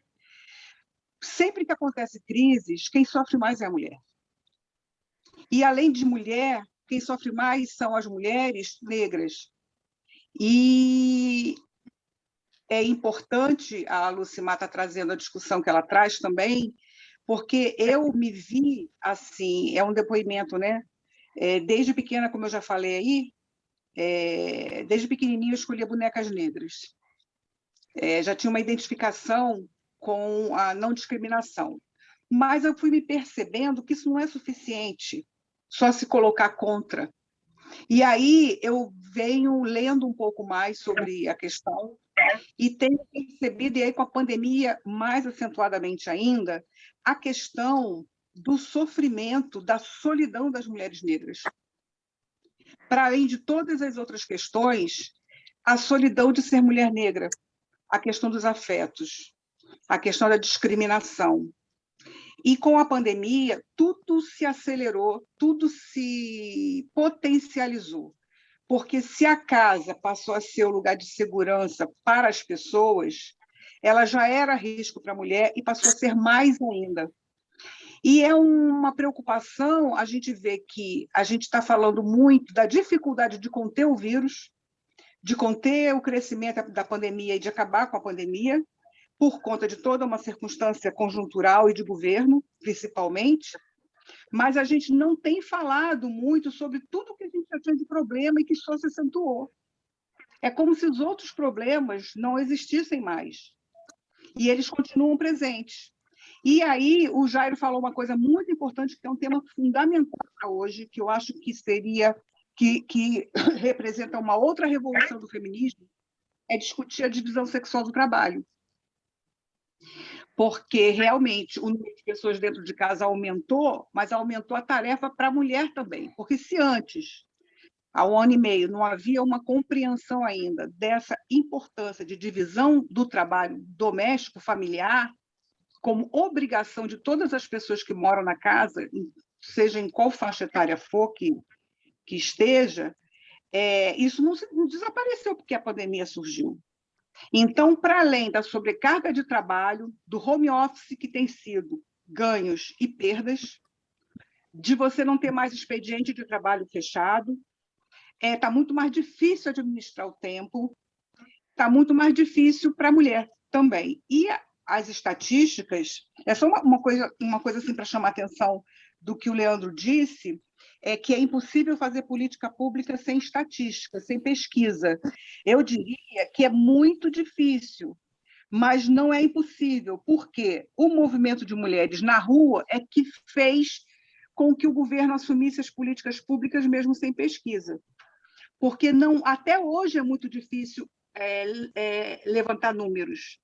Sempre que acontece crises, quem sofre mais é a mulher. E, além de mulher, quem sofre mais são as mulheres negras. E é importante a Lucimar estar trazendo a discussão que ela traz também, porque eu me vi assim, é um depoimento, né? Desde pequena, como eu já falei aí, desde pequenininha eu escolhia bonecas negras. Já tinha uma identificação com a não discriminação. Mas eu fui me percebendo que isso não é suficiente, só se colocar contra. E aí eu venho lendo um pouco mais sobre a questão e tenho percebido, e aí com a pandemia mais acentuadamente ainda, a questão do sofrimento, da solidão das mulheres negras. Para além de todas as outras questões, a solidão de ser mulher negra, a questão dos afetos, a questão da discriminação. E com a pandemia, tudo se acelerou, tudo se potencializou. Porque se a casa passou a ser o lugar de segurança para as pessoas, ela já era risco para a mulher e passou a ser mais ainda. E é uma preocupação a gente ver que a gente está falando muito da dificuldade de conter o vírus, de conter o crescimento da pandemia e de acabar com a pandemia, por conta de toda uma circunstância conjuntural e de governo, principalmente, mas a gente não tem falado muito sobre tudo que a gente já tinha de problema e que só se acentuou. É como se os outros problemas não existissem mais, e eles continuam presentes. E aí o Jairo falou uma coisa muito importante, que é um tema fundamental para hoje, que eu acho que seria, que representa uma outra revolução do feminismo, é discutir a divisão sexual do trabalho. Porque realmente o número de pessoas dentro de casa aumentou, mas aumentou a tarefa para a mulher também. Porque se antes, há 1 ano e meio, não havia uma compreensão ainda dessa importância de divisão do trabalho doméstico, familiar, como obrigação de todas as pessoas que moram na casa, seja em qual faixa etária for que esteja, isso não desapareceu porque a pandemia surgiu. Então, para além da sobrecarga de trabalho, do home office que tem sido ganhos e perdas, de você não ter mais expediente de trabalho fechado, está muito mais difícil administrar o tempo, está muito mais difícil para a mulher também. E as estatísticas, é só uma coisa assim para chamar a atenção do que o Leandro disse, é que é impossível fazer política pública sem estatística, sem pesquisa. Eu diria que é muito difícil, mas não é impossível, porque o movimento de mulheres na rua é que fez com que o governo assumisse as políticas públicas mesmo sem pesquisa. Porque até hoje é muito difícil levantar números,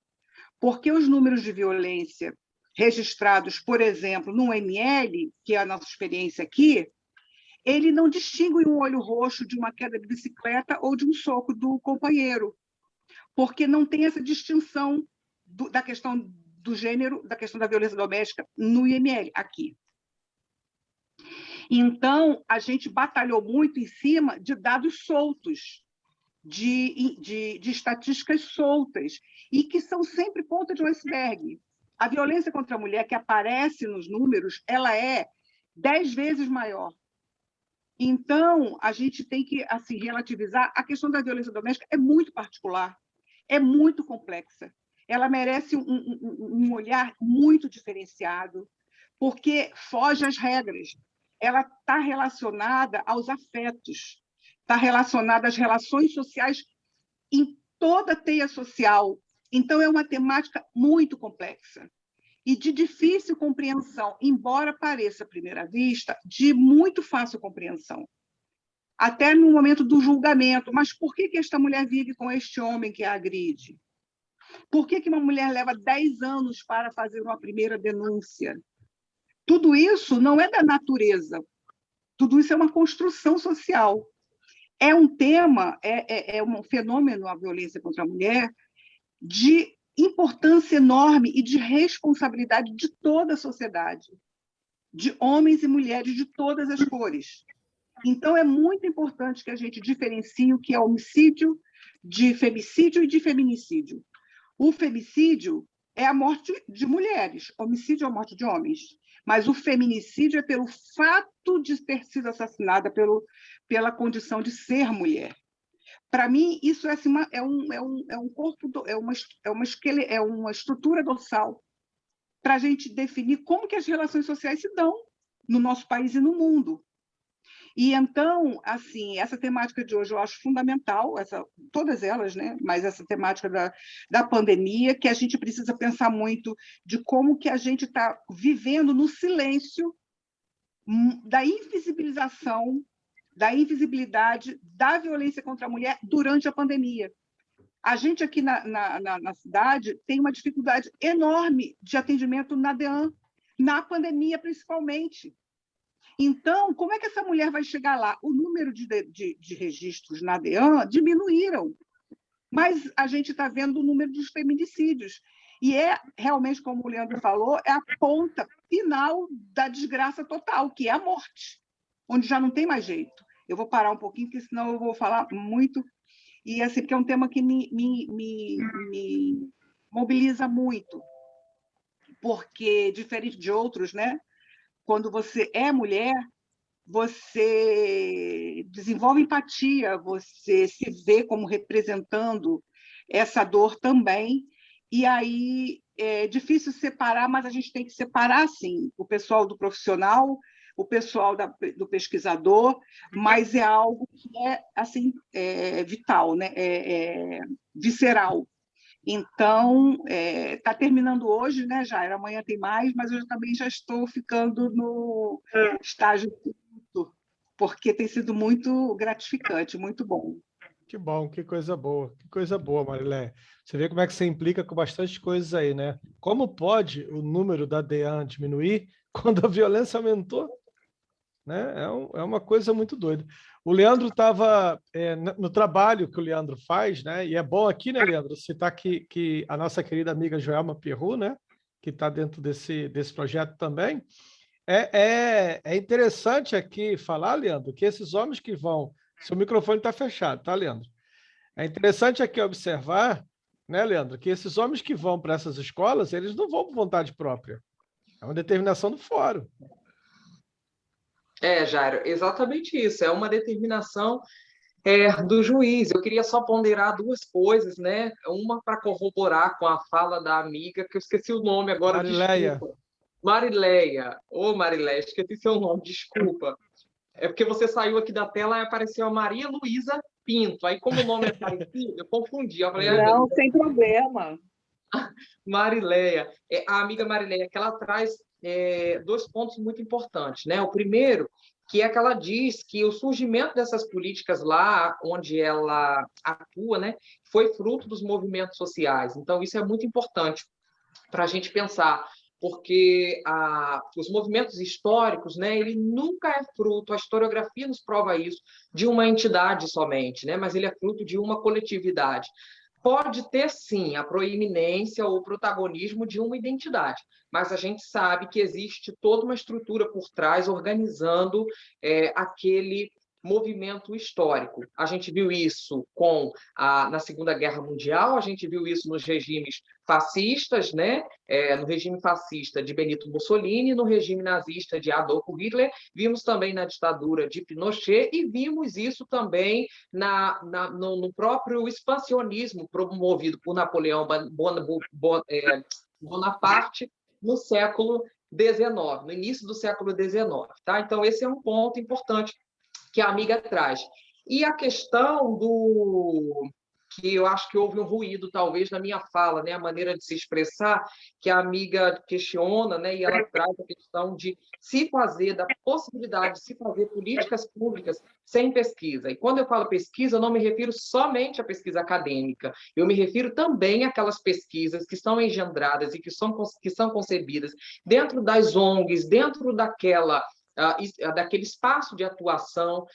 porque os números de violência registrados, por exemplo, no ML, que é a nossa experiência aqui, ele não distingue um olho roxo de uma queda de bicicleta ou de um soco do companheiro, porque não tem essa distinção da questão do gênero, da questão da violência doméstica no IML, aqui. Então, a gente batalhou muito em cima de dados soltos, de estatísticas soltas, e que são sempre ponta de um iceberg. A violência contra a mulher que aparece nos números, ela é 10 vezes maior. Então, a gente tem que assim, relativizar. A questão da violência doméstica é muito particular, é muito complexa. Ela merece um olhar muito diferenciado, porque foge às regras. Ela está relacionada aos afetos, está relacionada às relações sociais em toda a teia social. Então, é uma temática muito complexa e de difícil compreensão, embora pareça, à primeira vista, de muito fácil compreensão. Até no momento do julgamento. Mas por que esta mulher vive com este homem que a agride? Por que uma mulher leva 10 anos para fazer uma primeira denúncia? Tudo isso não é da natureza. Tudo isso é uma construção social. É um tema, é um fenômeno, a violência contra a mulher, de importância enorme e de responsabilidade de toda a sociedade, de homens e mulheres de todas as cores. Então, é muito importante que a gente diferencie o que é homicídio de femicídio e de feminicídio. O femicídio é a morte de mulheres, homicídio é a morte de homens. Mas o feminicídio é pelo fato de ter sido assassinada pela condição de ser mulher. Para mim, isso é, assim, um corpo, é uma estrutura dorsal para a gente definir como que as relações sociais se dão no nosso país e no mundo. E então, assim, essa temática de hoje eu acho fundamental, todas elas, né? Mas essa temática da pandemia, que a gente precisa pensar muito de como que a gente está vivendo no silêncio da invisibilização, da invisibilidade da violência contra a mulher durante a pandemia. A gente aqui na cidade tem uma dificuldade enorme de atendimento na DEAN, na pandemia principalmente. Então, como é que essa mulher vai chegar lá? O número de registros na DEAN diminuíram, mas a gente está vendo o número dos feminicídios. E realmente, como o Leandro falou, é a ponta final da desgraça total, que é a morte, onde já não tem mais jeito. Eu vou parar um pouquinho, porque senão eu vou falar muito. E assim, porque é um tema que me mobiliza muito, porque, diferente de outros, né? Quando você é mulher, você desenvolve empatia, você se vê como representando essa dor também, e aí é difícil separar, mas a gente tem que separar, sim, o pessoal do profissional, o pessoal do pesquisador, mas é algo que é, assim, vital, né? Visceral. Então, está terminando hoje, né, Jair? Amanhã tem mais, mas eu também já estou ficando no estágio finito, porque tem sido muito gratificante, muito bom. Que bom, que coisa boa, Marilé. Você vê como é que você implica com bastante coisas aí, né? Como pode o número da DEAN diminuir quando a violência aumentou? Né? É uma coisa muito doida. O Leandro estava no trabalho que o Leandro faz, né? E é bom aqui, né, Leandro, citar que a nossa querida amiga Joelma Perru, né, que está dentro desse projeto também. É interessante aqui falar, Leandro, que esses homens que vão... Seu microfone está fechado, tá, Leandro? É interessante aqui observar, né, Leandro, que esses homens que vão para essas escolas, eles não vão por vontade própria. É uma determinação do fórum. Jairo, exatamente isso. É uma determinação do juiz. Eu queria só ponderar duas coisas, né? Uma para corroborar com a fala da amiga, que eu esqueci o nome agora, Marileia. desculpa. Marileia. Ô, Marileia, esqueci seu nome, desculpa. É porque você saiu aqui da tela e apareceu a Maria Luísa Pinto. Aí, como o nome é parecido, eu confundi. Eu falei, não, sem problema. Marileia, a amiga Marileia, que ela traz dois pontos muito importantes, né? O primeiro, que é que ela diz que o surgimento dessas políticas lá onde ela atua, né, foi fruto dos movimentos sociais. Então, isso é muito importante para a gente pensar, porque os movimentos históricos, né, ele nunca é fruto, a historiografia nos prova isso, de uma entidade somente, né, mas ele é fruto de uma coletividade. Pode ter, sim, a proeminência ou o protagonismo de uma identidade, mas a gente sabe que existe toda uma estrutura por trás organizando aquele movimento histórico. A gente viu isso na Segunda Guerra Mundial, a gente viu isso nos regimes fascistas, né? No regime fascista de Benito Mussolini, no regime nazista de Adolf Hitler, vimos também na ditadura de Pinochet e vimos isso também no próprio expansionismo promovido por Napoleão Bonaparte no século XIX, no início do século XIX. Tá? Então, esse é um ponto importante que a amiga traz. E a questão que eu acho que houve um ruído, talvez, na minha fala, né? A maneira de se expressar, que a amiga questiona, né? E ela traz a questão da possibilidade de se fazer políticas públicas sem pesquisa. E quando eu falo pesquisa, eu não me refiro somente à pesquisa acadêmica, eu me refiro também àquelas pesquisas que são engendradas e que são concebidas dentro das ONGs, dentro daquela daquele espaço de atuação,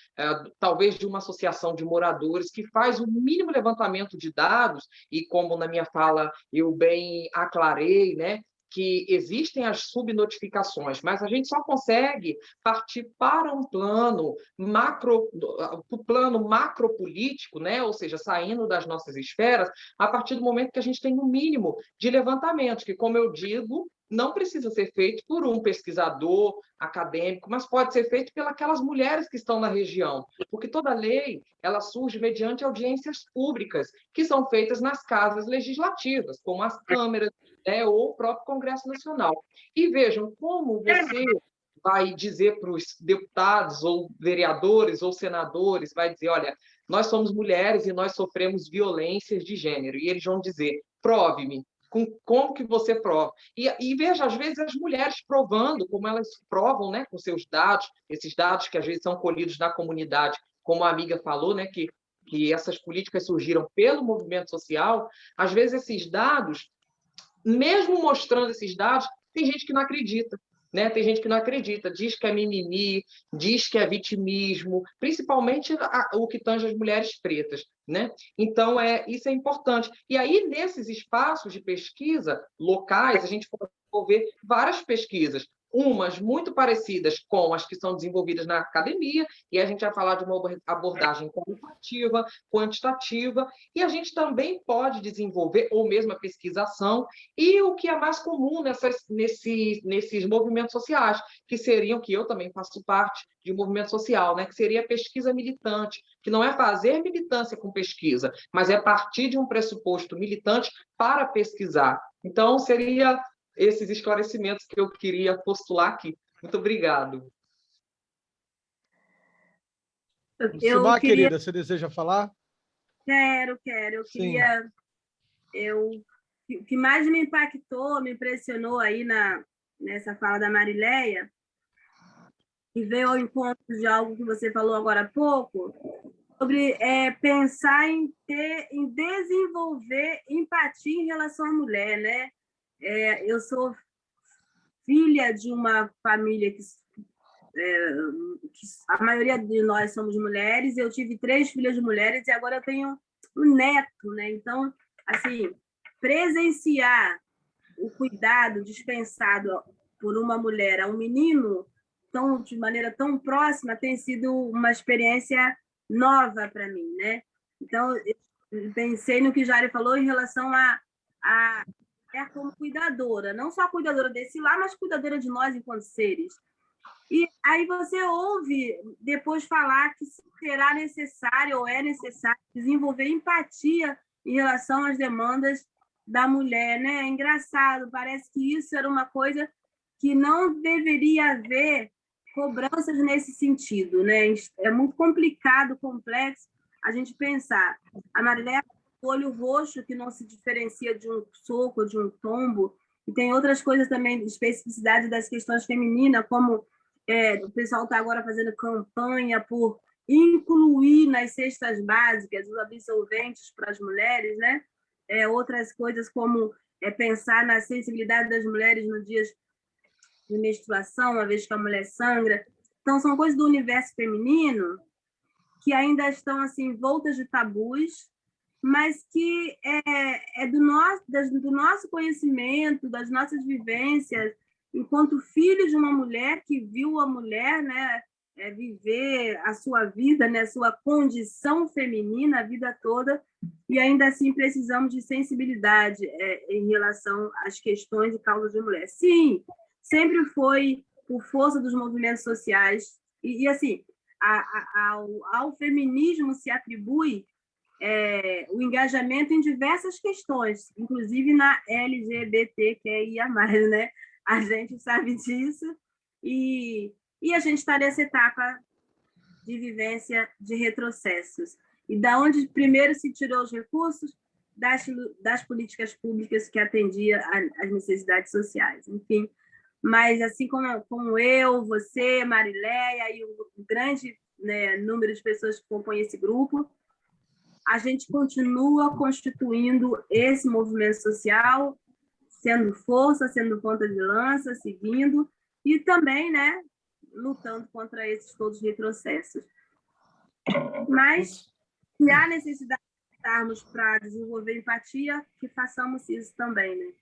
talvez de uma associação de moradores que faz o mínimo levantamento de dados, e como na minha fala eu bem aclarei, né, que existem as subnotificações, mas a gente só consegue partir para um plano macropolítico, né? Ou seja, saindo das nossas esferas, a partir do momento que a gente tem um mínimo de levantamentos, que, como eu digo, não precisa ser feito por um pesquisador acadêmico, mas pode ser feito pelas mulheres que estão na região, porque toda lei ela surge mediante audiências públicas, que são feitas nas casas legislativas, como as câmeras, né, ou o próprio Congresso Nacional. E vejam como você vai dizer para os deputados, ou vereadores, ou senadores, vai dizer, olha, nós somos mulheres e nós sofremos violências de gênero. E eles vão dizer, prove-me. Como que você prova? E veja, às vezes, as mulheres provando, como elas provam, né, com seus dados, esses dados que às vezes são colhidos na comunidade, como a amiga falou, né, que essas políticas surgiram pelo movimento social, às vezes esses dados, mesmo mostrando esses dados, tem gente que não acredita. Né? Tem gente que não acredita, diz que é mimimi, diz que é vitimismo, principalmente o que tange as mulheres pretas. Né? Então, isso é importante. E aí, nesses espaços de pesquisa locais, a gente pode desenvolver várias pesquisas, umas muito parecidas com as que são desenvolvidas na academia, e a gente vai falar de uma abordagem qualitativa, quantitativa, e a gente também pode desenvolver, ou mesmo a pesquisação, e o que é mais comum nesses movimentos sociais, que seriam, que eu também faço parte de um movimento social, né, que seria a pesquisa militante, que não é fazer militância com pesquisa, mas é partir de um pressuposto militante para pesquisar. Então, seria esses esclarecimentos que eu queria postular aqui. Muito obrigado. Silmar, querida, você deseja falar? Quero. Eu queria... O que mais me impactou, me impressionou aí nessa fala da Marileia, e veio ao encontro de algo que você falou agora há pouco, sobre pensar em desenvolver empatia em relação à mulher, né? Eu sou filha de uma família que a maioria de nós somos mulheres. Eu tive 3 filhas de mulheres e agora eu tenho um neto, né? Então, assim, presenciar o cuidado dispensado por uma mulher a um menino de maneira tão próxima tem sido uma experiência nova para mim, né? Então, eu pensei no que Jari falou em relação a como cuidadora, não só cuidadora desse lar, mas cuidadora de nós enquanto seres. E aí você ouve depois falar que será necessário ou é necessário desenvolver empatia em relação às demandas da mulher, né? É engraçado, parece que isso era uma coisa que não deveria haver cobranças nesse sentido, né? É muito complicado, complexo a gente pensar. A Marileia, o olho roxo, que não se diferencia de um soco, de um tombo, e tem outras coisas também, especificidade das questões femininas, como o pessoal está agora fazendo campanha por incluir nas cestas básicas os absolventes para as mulheres, né? Outras coisas como pensar na sensibilidade das mulheres nos dias de menstruação, uma vez que a mulher sangra. Então, são coisas do universo feminino que ainda estão assim voltas de tabus, mas que do nosso conhecimento, das nossas vivências, enquanto filho de uma mulher que viu a mulher, né, viver a sua vida, né, a sua condição feminina a vida toda, e ainda assim precisamos de sensibilidade em relação às questões e causas de mulher. Sim, sempre foi por força dos movimentos sociais, e assim, ao feminismo se atribui o engajamento em diversas questões, inclusive na LGBTQIA+, né? A gente sabe disso, e a gente está nessa etapa de vivência de retrocessos. E da onde primeiro se tirou os recursos? Das políticas públicas que atendiam às necessidades sociais. Enfim, mas assim como eu, você, Marileia e o grande, né, número de pessoas que compõem esse grupo, a gente continua constituindo esse movimento social, sendo força, sendo ponta de lança, seguindo, e também, né, lutando contra esses todos os retrocessos. Mas, se há necessidade de estarmos para desenvolver empatia, que façamos isso também, né?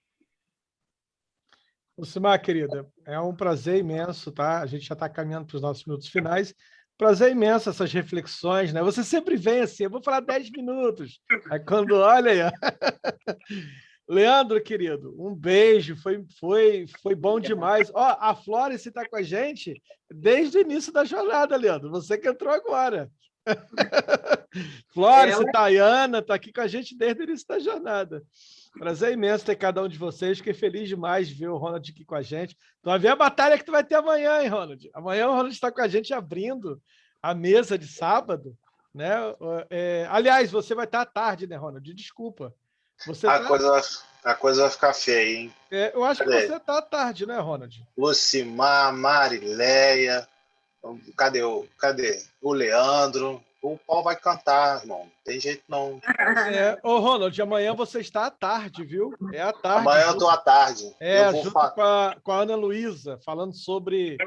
Lucimar, querida, é um prazer imenso, tá? A gente já está caminhando para os nossos minutos finais. Prazer imenso essas reflexões, né? Você sempre vem assim, eu vou falar 10 minutos. Aí quando olha aí, ó. Leandro, querido, um beijo, foi bom demais. Ó, a Flórice está com a gente desde o início da jornada, Leandro. Você que entrou agora. Flórice, Tayana, está aqui com a gente desde o início da jornada. Prazer imenso ter cada um de vocês. Fiquei feliz demais de ver o Ronald aqui com a gente. Tu vai ver a batalha que tu vai ter amanhã, hein, Ronald? Amanhã o Ronald está com a gente abrindo a mesa de sábado, né? Aliás, você vai estar à tarde, né, Ronald? Desculpa. A coisa vai ficar feia, hein? Eu acho que você está à tarde, né, Ronald? Lucimar, Marileia, cadê o Leandro? O pau vai cantar, irmão. Não tem jeito, não. Ô, Ronald, amanhã você está à tarde, viu? É à tarde. Amanhã eu estou à tarde. Junto com a Ana Luísa, falando sobre...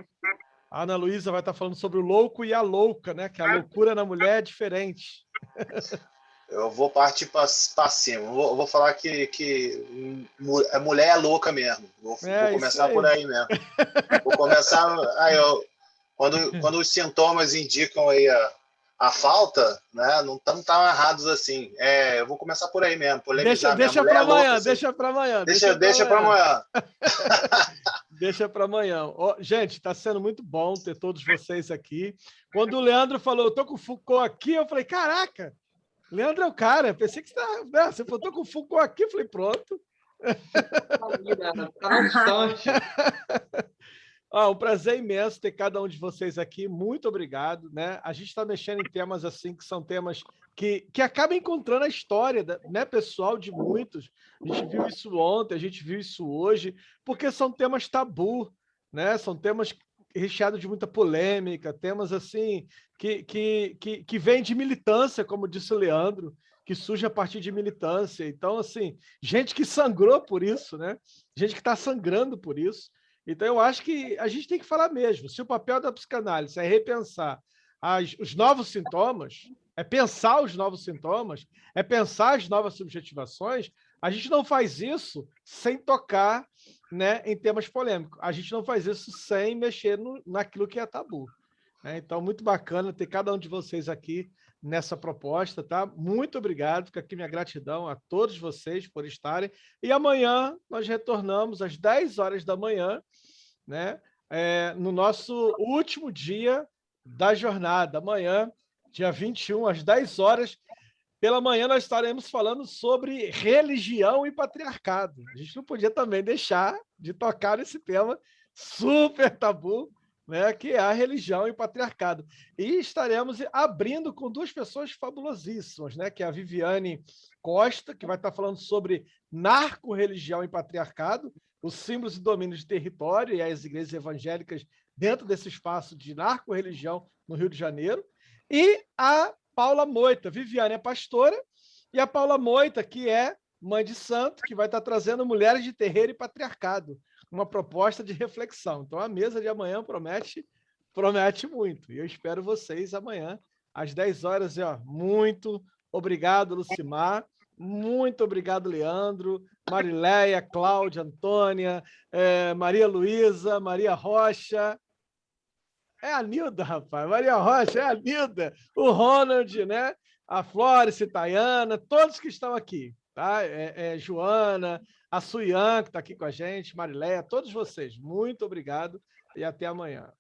A Ana Luísa vai estar falando sobre o louco e a louca, né? Que a loucura na mulher é diferente. Eu vou partir para cima. Eu vou falar que a mulher é louca mesmo. Vou começar por aí mesmo. Vou começar... Quando os sintomas indicam aí a falta, né? Não estão tão errados assim. Eu vou começar por aí mesmo. Deixa para amanhã, deixa para amanhã. Deixa para amanhã. Deixa para amanhã. Gente, está sendo muito bom ter todos vocês aqui. Quando o Leandro falou, eu tô com o Foucault aqui, eu falei, caraca, Leandro é o cara. Pensei que você falou, tô com o Foucault aqui, eu falei, pronto. Tá obstante. Um prazer imenso ter cada um de vocês aqui. Muito obrigado, né? A gente está mexendo em temas assim que são temas que acabam encontrando a história, né, pessoal, de muitos. A gente viu isso ontem, a gente viu isso hoje, porque são temas tabu, né? São temas recheados de muita polêmica, temas assim que vêm de militância, como disse o Leandro, que surge a partir de militância. Então, assim, gente que sangrou por isso, né? Gente que está sangrando por isso. Então, eu acho que a gente tem que falar mesmo. Se o papel da psicanálise é repensar os novos sintomas, é pensar os novos sintomas, é pensar as novas subjetivações, a gente não faz isso sem tocar, né, em temas polêmicos. A gente não faz isso sem mexer naquilo que é tabu. Né? Então, muito bacana ter cada um de vocês aqui nessa proposta, tá? Muito obrigado, fica aqui minha gratidão a todos vocês por estarem. E amanhã nós retornamos às 10 horas da manhã, né? No nosso último dia da jornada. Amanhã, dia 21, às 10 horas, pela manhã nós estaremos falando sobre religião e patriarcado. A gente não podia também deixar de tocar nesse tema super tabu, né, que é a religião e o patriarcado. E estaremos abrindo com duas pessoas fabulosíssimas, né, que é a Viviane Costa, que vai estar falando sobre narco-religião e patriarcado, os símbolos e domínios de território e as igrejas evangélicas dentro desse espaço de narco-religião no Rio de Janeiro, e a Paula Moita. Viviane é pastora, e a Paula Moita, que é mãe de santo, que vai estar trazendo mulheres de terreiro e patriarcado, uma proposta de reflexão. Então, a mesa de amanhã promete muito. E eu espero vocês amanhã, às 10 horas. Muito obrigado, Lucimar. Muito obrigado, Leandro, Marileia, Cláudia, Antônia, Maria Luísa, Maria Rocha. É a Nilda, rapaz. Maria Rocha, é a Nilda. O Ronald, né? A Flórice, Tayana, todos que estão aqui. Tá? Joana, a Suian, que está aqui com a gente, Marileia, todos vocês, muito obrigado e até amanhã.